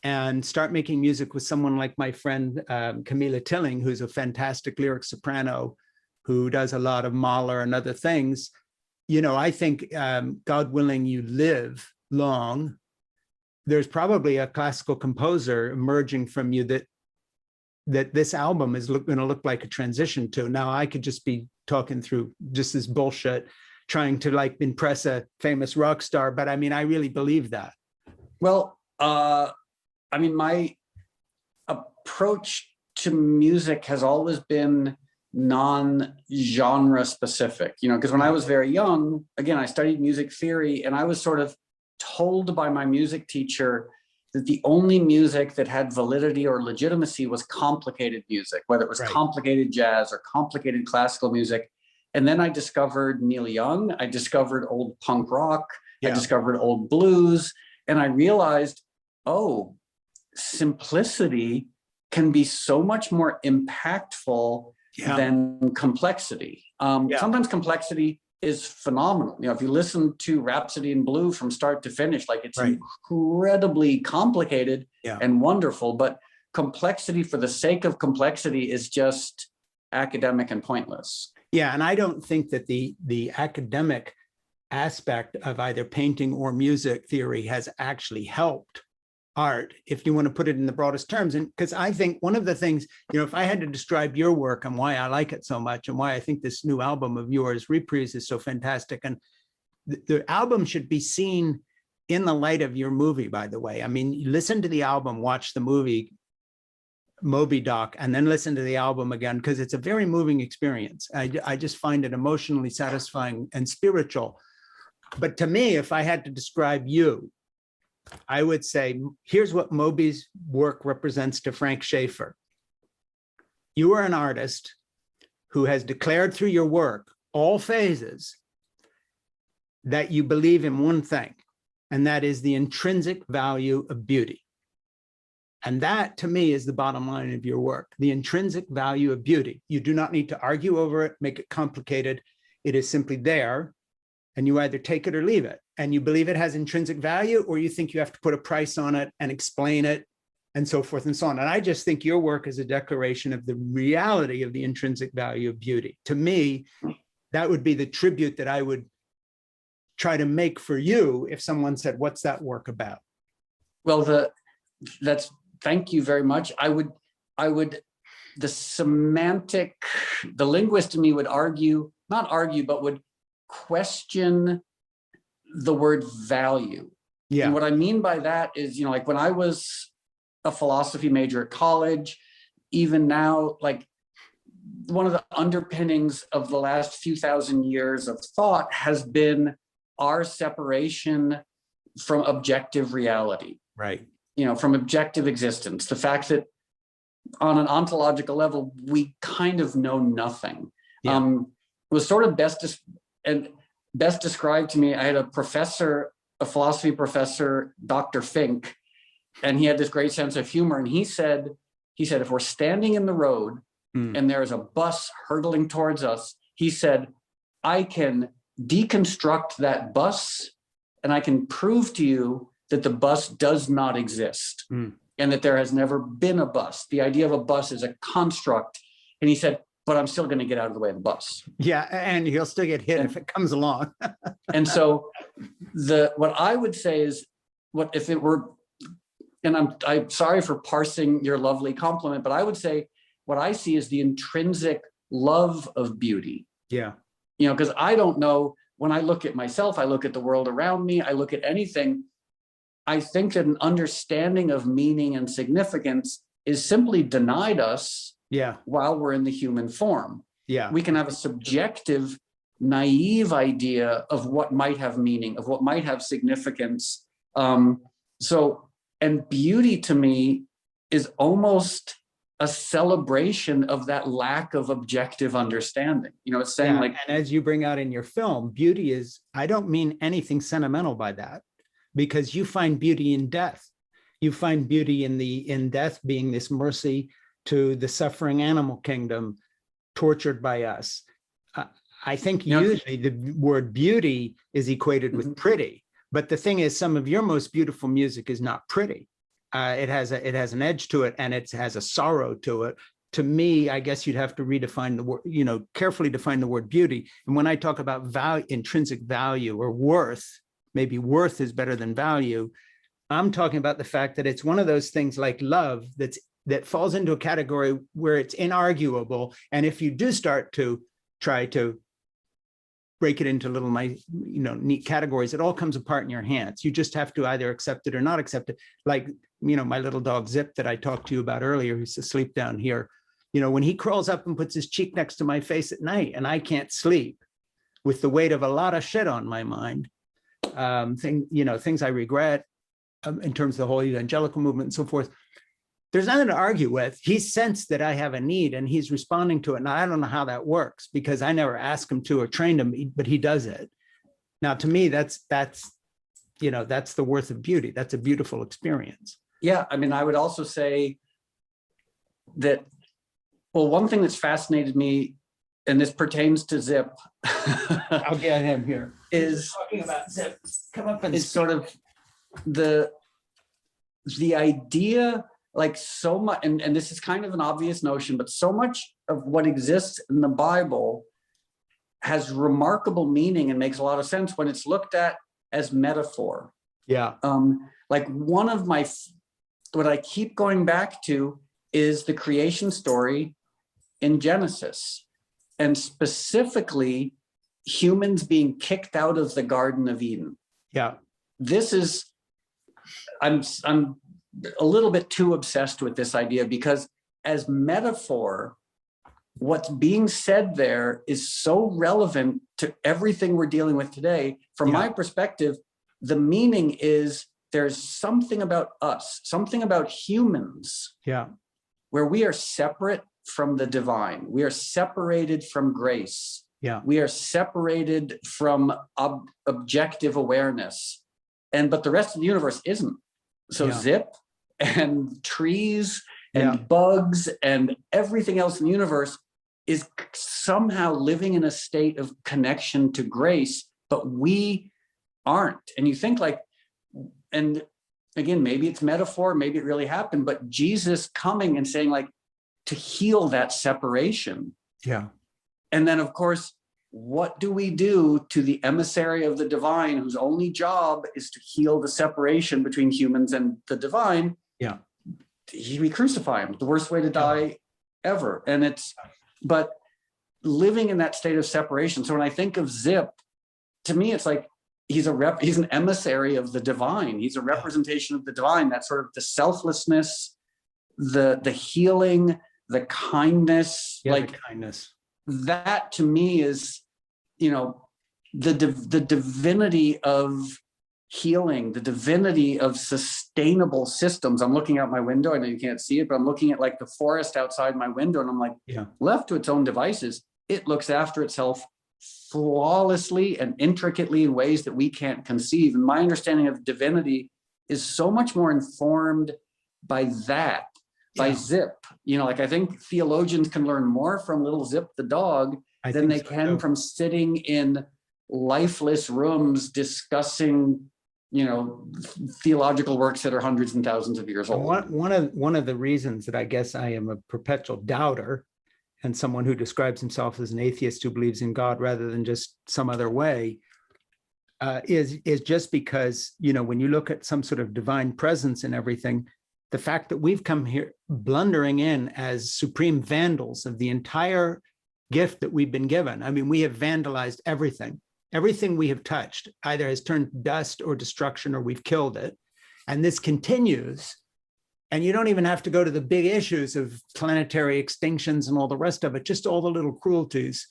and start making music with someone like my friend Camila Tilling, who's a fantastic lyric soprano who does a lot of Mahler and other things, I think, God willing, you live long, there's probably a classical composer emerging from you that this album is going to look like a transition to. Now, I could just be talking through just this bullshit, trying to impress a famous rock star, but I really believe that. Well, my approach to music has always been non-genre specific, because when I was very young, again, I studied music theory, and I was sort of told by my music teacher that the only music that had validity or legitimacy was complicated music, whether it was complicated jazz or complicated classical music. And then I discovered Neil Young, I discovered old punk rock, I discovered old blues, and I realized, simplicity can be so much more impactful than complexity. Sometimes complexity is phenomenal. If you listen to Rhapsody in Blue from start to finish, it's incredibly complicated and wonderful, but complexity for the sake of complexity is just academic and pointless. Yeah, and I don't think that the academic aspect of either painting or music theory has actually helped art, if you want to put it in the broadest terms. And because I think one of the things, if I had to describe your work and why I like it so much and why I think this new album of yours, Reprise, is so fantastic, and the album should be seen in the light of your movie, by the way. Listen to the album, watch the movie, Moby doc, and then listen to the album again, because it's a very moving experience. I just find it emotionally satisfying and spiritual. But to me, if I had to describe you, I would say, here's what Mobys Work represents to Frank Schaeffer. You are an artist who has declared through your work, all phases, that you believe in one thing, and that is the intrinsic value of beauty. And that, to me, is the bottom line of your work, the intrinsic value of beauty. You do not need to argue over it, make it complicated. It is simply there, and you either take it or leave it. And you believe it has intrinsic value, or you think you have to put a price on it and explain it, and so forth and so on. And I just think your work is a declaration of the reality of the intrinsic value of beauty. To me, that would be the tribute that I would try to make for you if someone said, what's that work about? Well, thank you very much. The semantic, the linguist in me would argue, not argue, but would question the word value. Yeah. And what I mean by that is, like when I was a philosophy major at college, even now, like one of the underpinnings of the last few thousand years of thought has been our separation from objective reality. Right. From objective existence. The fact that on an ontological level, we kind of know nothing. Yeah. It was sort of best described to me. I had a professor, a philosophy professor, Dr. Fink, and he had this great sense of humor. And he said, if we're standing in the road and there's a bus hurtling towards us, he said, I can deconstruct that bus and I can prove to you that the bus does not exist and that there has never been a bus. The idea of a bus is a construct. And he said, but I'm still going to get out of the way of the bus. Yeah, and he'll still get hit if it comes along. And so what I would say is, what if it were, and I'm sorry for parsing your lovely compliment, but I would say what I see is the intrinsic love of beauty. Yeah. Because I don't know, when I look at myself, I look at the world around me, I look at anything, I think that an understanding of meaning and significance is simply denied us while we're in the human form. Yeah. We can have a subjective, naive idea of what might have meaning, of what might have significance. And beauty to me is almost a celebration of that lack of objective understanding. It's saying and as you bring out in your film, beauty is, I don't mean anything sentimental by that, because you find beauty in death. You find beauty in death being this mercy to the suffering animal kingdom tortured by us. I think usually the word beauty is equated with pretty, but the thing is, some of your most beautiful music is not pretty. It has an edge to it, and it has a sorrow to it. To me, I guess you'd have to redefine the word, carefully define the word beauty. And when I talk about value, intrinsic value or worth, maybe worth is better than value, I'm talking about the fact that it's one of those things like love that falls into a category where it's inarguable. And if you do start to try to break it into little neat categories, it all comes apart in your hands. You just have to either accept it or not accept it. Like, my little dog Zip that I talked to you about earlier, who's asleep down here, when he crawls up and puts his cheek next to my face at night and I can't sleep with the weight of a lot of shit on my mind, things I regret in terms of the whole evangelical movement and so forth, there's nothing to argue with. He's sensed that I have a need and he's responding to it. Now, I don't know how that works because I never asked him to or trained him, but he does it. Now, to me, that's the worth of beauty. That's a beautiful experience. Yeah. I would also say that, one thing that's fascinated me, and this pertains to Zip. I'll get him here. Is talking about Zip. Come up and is sort of the idea, like so much, and this is kind of an obvious notion, but so much of what exists in the Bible has remarkable meaning and makes a lot of sense when it's looked at as metaphor. Yeah. Like one of what I keep going back to is the creation story in Genesis, and specifically humans being kicked out of the Garden of Eden. Yeah. This is, I'm a little bit too obsessed with this idea because as metaphor, what's being said there is so relevant to everything we're dealing with today. From my perspective, the meaning is there's something about us, something about humans, where we are separate from the divine. We are separated from grace. Yeah. We are separated from objective awareness. But the rest of the universe isn't. So Zip and trees and bugs and everything else in the universe is somehow living in a state of connection to grace, but we aren't. And you think like, and again, maybe it's metaphor, maybe it really happened, but Jesus coming and saying like, to heal that separation. Yeah. And then of course, what do we do to the emissary of the divine whose only job is to heal the separation between humans and the divine? Yeah. We crucify him, the worst way to die ever. And but living in that state of separation. So when I think of Zip, to me, it's like, he's an emissary of the divine. He's a representation of the divine, that sort of the selflessness, the healing, the kindness, like the kindness. That to me is, the divinity of healing, the divinity of sustainable systems. I'm looking out my window. I know you can't see it, but I'm looking at like the forest outside my window, and I'm like, left to its own devices, it looks after itself flawlessly and intricately in ways that we can't conceive. And my understanding of divinity is so much more informed by that, by Zip. Like I think theologians can learn more from little Zip the dog than they can from sitting in lifeless rooms discussing, theological works that are hundreds and thousands of years old. One of the reasons that I guess I am a perpetual doubter and someone who describes himself as an atheist who believes in God rather than just some other way, is just because, when you look at some sort of divine presence and everything, the fact that we've come here blundering in as supreme vandals of the entire gift that we've been given. I mean, we have vandalized everything. Everything we have touched either has turned dust or destruction, or we've killed it. And this continues. And you don't even have to go to the big issues of planetary extinctions and all the rest of it, just all the little cruelties.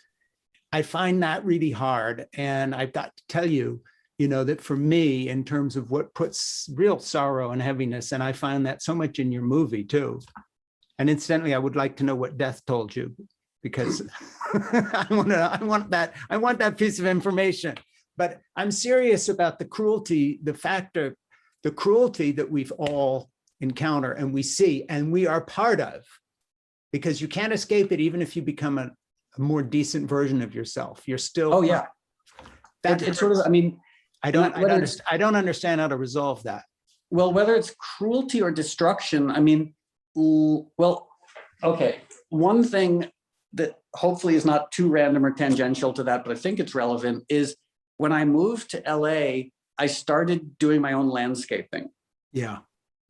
I find that really hard. And I've got to tell you, that for me, in terms of what puts real sorrow and heaviness, and I find that so much in your movie too. And incidentally, I would like to know what death told you, because I want that piece of information. But I'm serious about the cruelty, the cruelty that we've all encounter and we see and we are part of, because you can't escape it. Even if you become a more decent version of yourself, you're still it's sort of, I mean, I don't understand how to resolve that. Well, whether it's cruelty or destruction, I mean, well, okay, one thing that hopefully is not too random or tangential to that, but I think it's relevant, is when I moved to LA, I started doing my own landscaping. Yeah.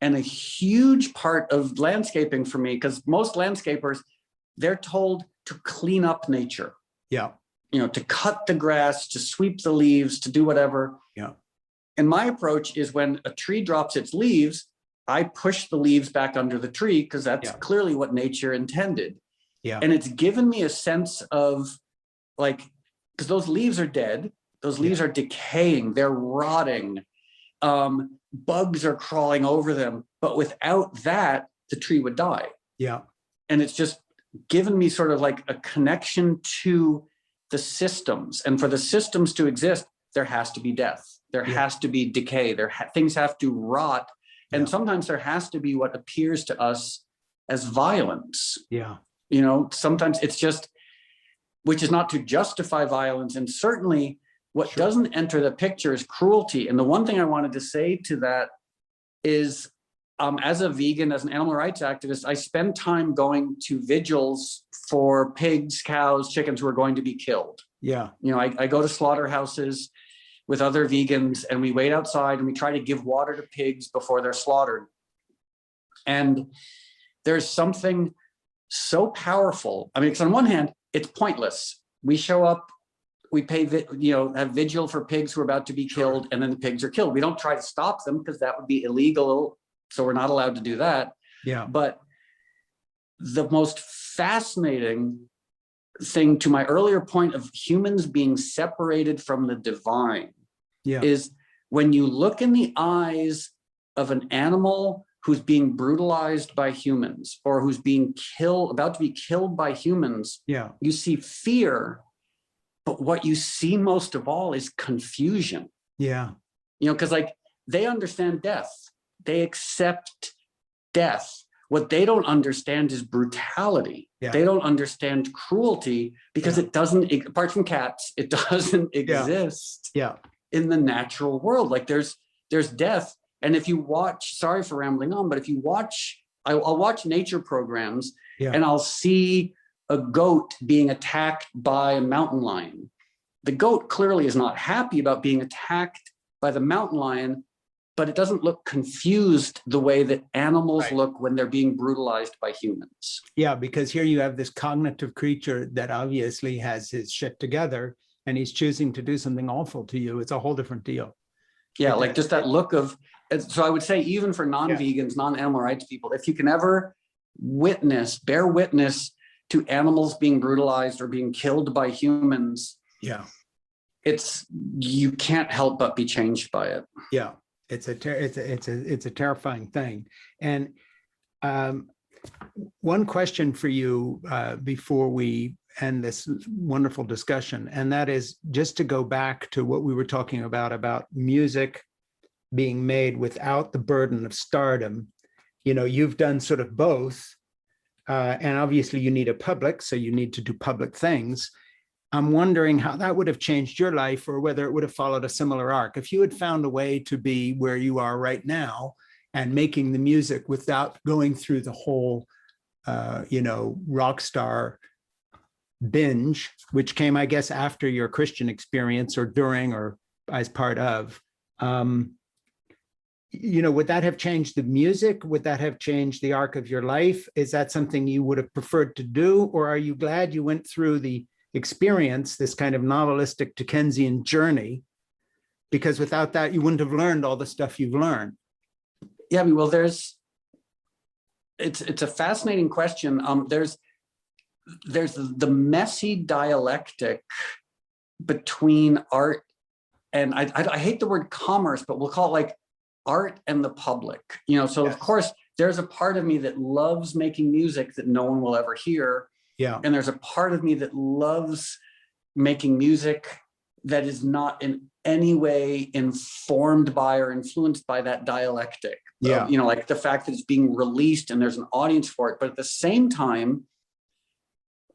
And a huge part of landscaping for me, because most landscapers, they're told to clean up nature. Yeah. To cut the grass, to sweep the leaves, to do whatever. Yeah. And my approach is, when a tree drops its leaves, I push the leaves back under the tree, because that's clearly what nature intended. Yeah. And it's given me a sense of like, because those leaves are dead, those leaves are decaying, they're rotting. Bugs are crawling over them, but without that, the tree would die. Yeah. And it's just given me sort of like a connection to the systems. And for the systems to exist, there has to be death. There has to be decay. Things have to rot. And sometimes there has to be what appears to us as violence. Yeah. Sometimes it's just, which is not to justify violence. And certainly what doesn't enter the picture is cruelty. And the one thing I wanted to say to that is, as a vegan, as an animal rights activist, I spend time going to vigils for pigs, cows, chickens who are going to be killed. Yeah. I go to slaughterhouses with other vegans, and we wait outside and we try to give water to pigs before they're slaughtered. And there's something so powerful. I mean, because on one hand, it's pointless. We show up, we pay, have vigil for pigs who are about to be killed, and then the pigs are killed. We don't try to stop them, because that would be illegal. So we're not allowed to do that. Yeah. But the most fascinating thing, to my earlier point of humans being separated from the divine, is when you look in the eyes of an animal who's being brutalized by humans, or who's being about to be killed by humans, you see fear. But what you see most of all is confusion. Yeah. Because like, they understand death. They accept death. What they don't understand is brutality. Yeah. They don't understand cruelty because it doesn't, apart from cats, it doesn't exist in the natural world. Like there's death. And if you watch, sorry for rambling on, but if you watch, I'll watch nature programs and I'll see a goat being attacked by a mountain lion. The goat clearly is not happy about being attacked by the mountain lion, but it doesn't look confused the way that animals look when they're being brutalized by humans. Yeah, because here you have this cognitive creature that obviously has his shit together and he's choosing to do something awful to you. It's a whole different deal. Yeah, like just that look of, so I would say even for non-vegans, non-animal rights people, if you can ever bear witness to animals being brutalized or being killed by humans, you can't help but be changed by it. Yeah, it's a terrifying thing. And one question for you before we end this wonderful discussion, and that is just to go back to what we were talking about music being made without the burden of stardom. You know, you've done sort of both, and obviously you need a public, so you need to do public things. I'm wondering how that would have changed your life, or whether it would have followed a similar arc. If you had found a way to be where you are right now and making the music without going through the whole, rock star binge, which came, I guess, after your Christian experience or during or as part of, would that have changed the music? Would that have changed the arc of your life? Is that something you would have preferred to do? Or are you glad you went through the experience, this kind of novelistic Dickensian journey? Because without that, you wouldn't have learned all the stuff you've learned. Yeah, well, it's a fascinating question. There's the messy dialectic between art and I hate the word commerce, but we'll call it like art and the public. So of course there's a part of me that loves making music that no one will ever hear. Yeah. And there's a part of me that loves making music that is not in any way informed by or influenced by that dialectic. Yeah. Like the fact that it's being released and there's an audience for it. But at the same time,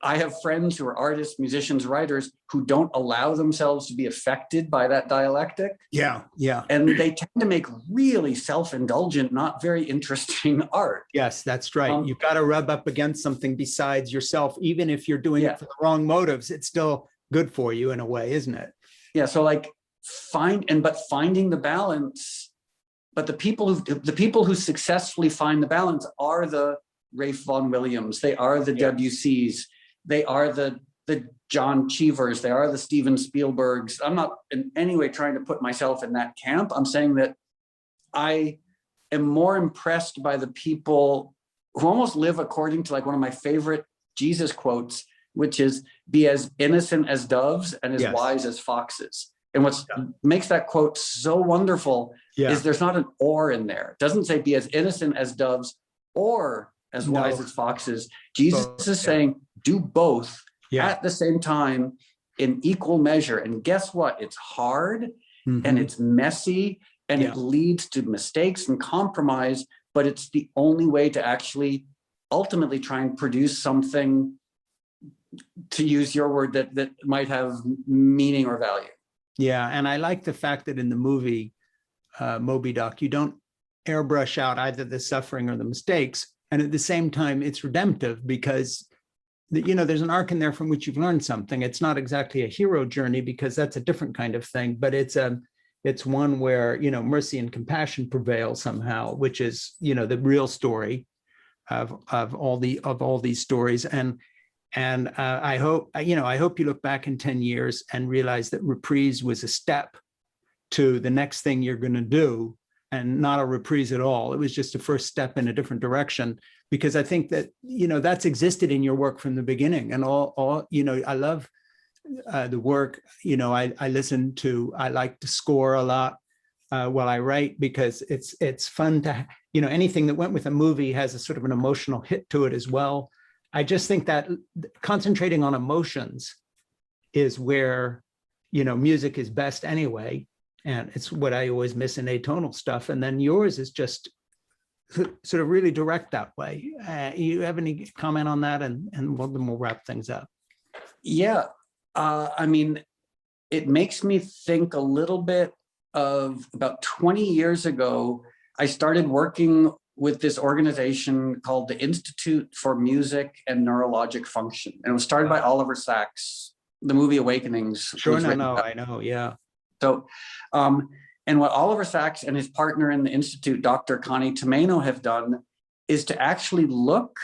I have friends who are artists, musicians, writers who don't allow themselves to be affected by that dialectic. Yeah, yeah. And they tend to make really self-indulgent, not very interesting art. Yes, that's right. You've got to rub up against something besides yourself. Even if you're doing it for the wrong motives, it's still good for you in a way, isn't it? Yeah, so like finding the balance, but the people who successfully find the balance are the Rafe Vaughan Williams, they are the WCs. They are the John Cheevers, they are the Steven Spielbergs. I'm not in any way trying to put myself in that camp. I'm saying that I am more impressed by the people who almost live according to like one of my favorite Jesus quotes, which is, be as innocent as doves and as wise as foxes. And what makes that quote so wonderful is there's not an or in there. It doesn't say be as innocent as doves or as wise as foxes. Jesus is saying, do both at the same time in equal measure. And guess what? It's hard and it's messy and it leads to mistakes and compromise, but it's the only way to actually ultimately try and produce something, to use your word, that might have meaning or value. Yeah, and I like the fact that in the movie Moby Doc, you don't airbrush out either the suffering or the mistakes. And at the same time, it's redemptive because there's an arc in there from which you've learned something. It's not exactly a hero journey because that's a different kind of thing, but it's one where, mercy and compassion prevail somehow, which is, the real story of all these stories. And I hope you look back in 10 years and realize that Reprise was a step to the next thing you're going to do, and not a reprise at all. It was just a first step in a different direction, because I think that, that's existed in your work from the beginning. And I love the work, I like to score a lot while I write, because it's fun to, anything that went with a movie has a sort of an emotional hit to it as well. I just think that concentrating on emotions is where, music is best anyway. And it's what I always miss in atonal stuff. And then yours is just sort of really direct that way. You have any comment on that? And then we'll wrap things up. Yeah, I mean, it makes me think a little bit of about 20 years ago, I started working with this organization called the Institute for Music and Neurologic Function. And it was started by Oliver Sacks, the movie Awakenings. Sure, no, I know, yeah. So, and what Oliver Sacks and his partner in the Institute, Dr. Connie Tomeno, have done is to actually look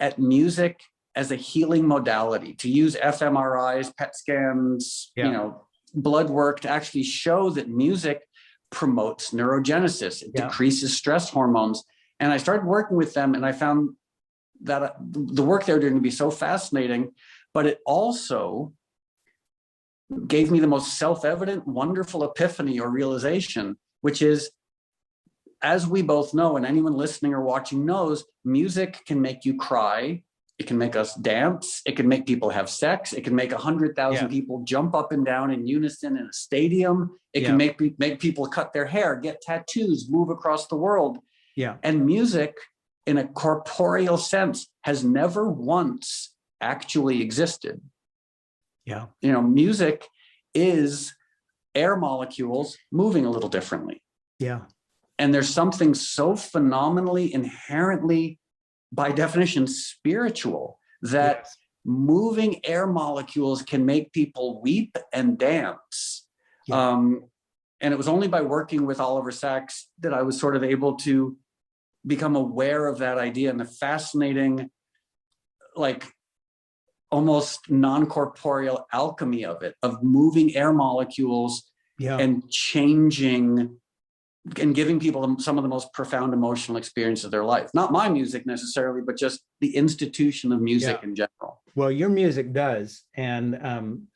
at music as a healing modality, to use fMRIs, PET scans, you know, blood work to actually show that music promotes neurogenesis. It decreases stress hormones. And I started working with them, and I found that the work they're doing to be so fascinating, but it also gave me the most self-evident, wonderful epiphany or realization, which is, as we both know, and anyone listening or watching knows, music can make you cry. It can make us dance. It can make people have sex. It can make 100,000 people jump up and down in unison in a stadium. It can make people cut their hair, get tattoos, move across the world. Yeah. And music, in a corporeal sense, has never once actually existed. Yeah. You know, music is air molecules moving a little differently. Yeah. And there's something so phenomenally, inherently, by definition, spiritual, that moving air molecules can make people weep and dance. Yeah. And it was only by working with Oliver Sacks that I was sort of able to become aware of that idea and the fascinating, like, almost non-corporeal alchemy of it, of moving air molecules and changing and giving people some of the most profound emotional experiences of their life. Not my music necessarily, but just the institution of music in general. Well, your music does, and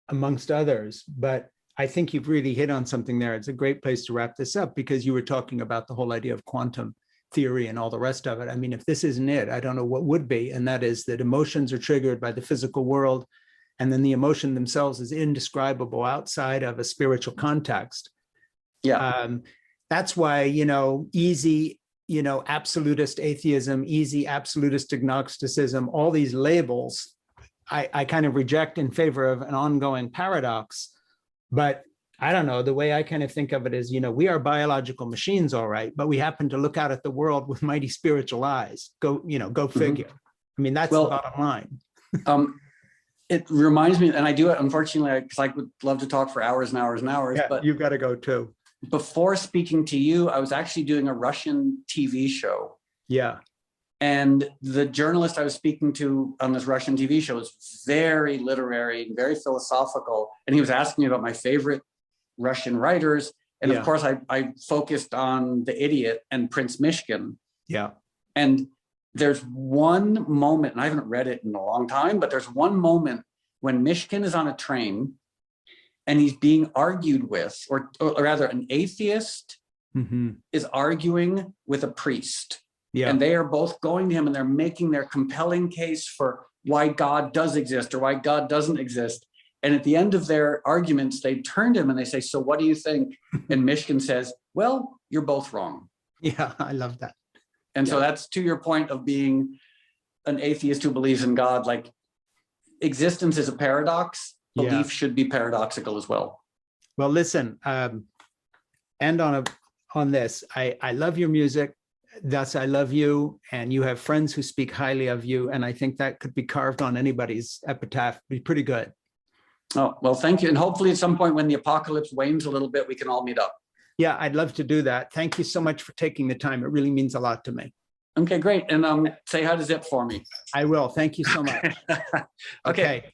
amongst others, but I think you've really hit on something there. It's a great place to wrap this up, because you were talking about the whole idea of quantum theory and all the rest of it. I mean, if this isn't it, I don't know what would be. And that is that emotions are triggered by the physical world, and then the emotion themselves is indescribable outside of a spiritual context. Yeah. That's why, you know, easy, you know, absolutist atheism, easy absolutist agnosticism, all these labels, I kind of reject in favor of an ongoing paradox. But I don't know, the way I kind of think of it is, you know, we are biological machines, all right, but we happen to look out at the world with mighty spiritual eyes. Go, you know, go figure. I mean, that's the bottom line. It reminds me, and I do it, unfortunately, because I would love to talk for hours and hours and hours. Yeah, but you've got to go too. Before speaking to you, I was actually doing a Russian TV show. Yeah. And the journalist I was speaking to on this Russian TV show was very literary, very philosophical. And he was asking me about my favorite Russian writers. And of course, I focused on The Idiot and Prince Mishkin. Yeah. And there's one moment, and I haven't read it in a long time, but there's one moment when Mishkin is on a train and he's being argued with, or rather an atheist is arguing with a priest. Yeah. And they are both going to him and they're making their compelling case for why God does exist or why God doesn't exist. And at the end of their arguments, they turn to him and they say, "So what do you think?" And Mishkin says, "Well, you're both wrong." Yeah, I love that. And so that's to your point of being an atheist who believes in God. Like, existence is a paradox. Belief should be paradoxical as well. Well, listen, end on this. I love your music. Thus, I love you, and you have friends who speak highly of you. And I think that could be carved on anybody's epitaph. Be pretty good. Oh, well, thank you. And hopefully at some point when the apocalypse wanes a little bit, we can all meet up. Yeah, I'd love to do that. Thank you so much for taking the time. It really means a lot to me. Okay, great. And say hi to Zip for me. I will. Thank you so much. Okay.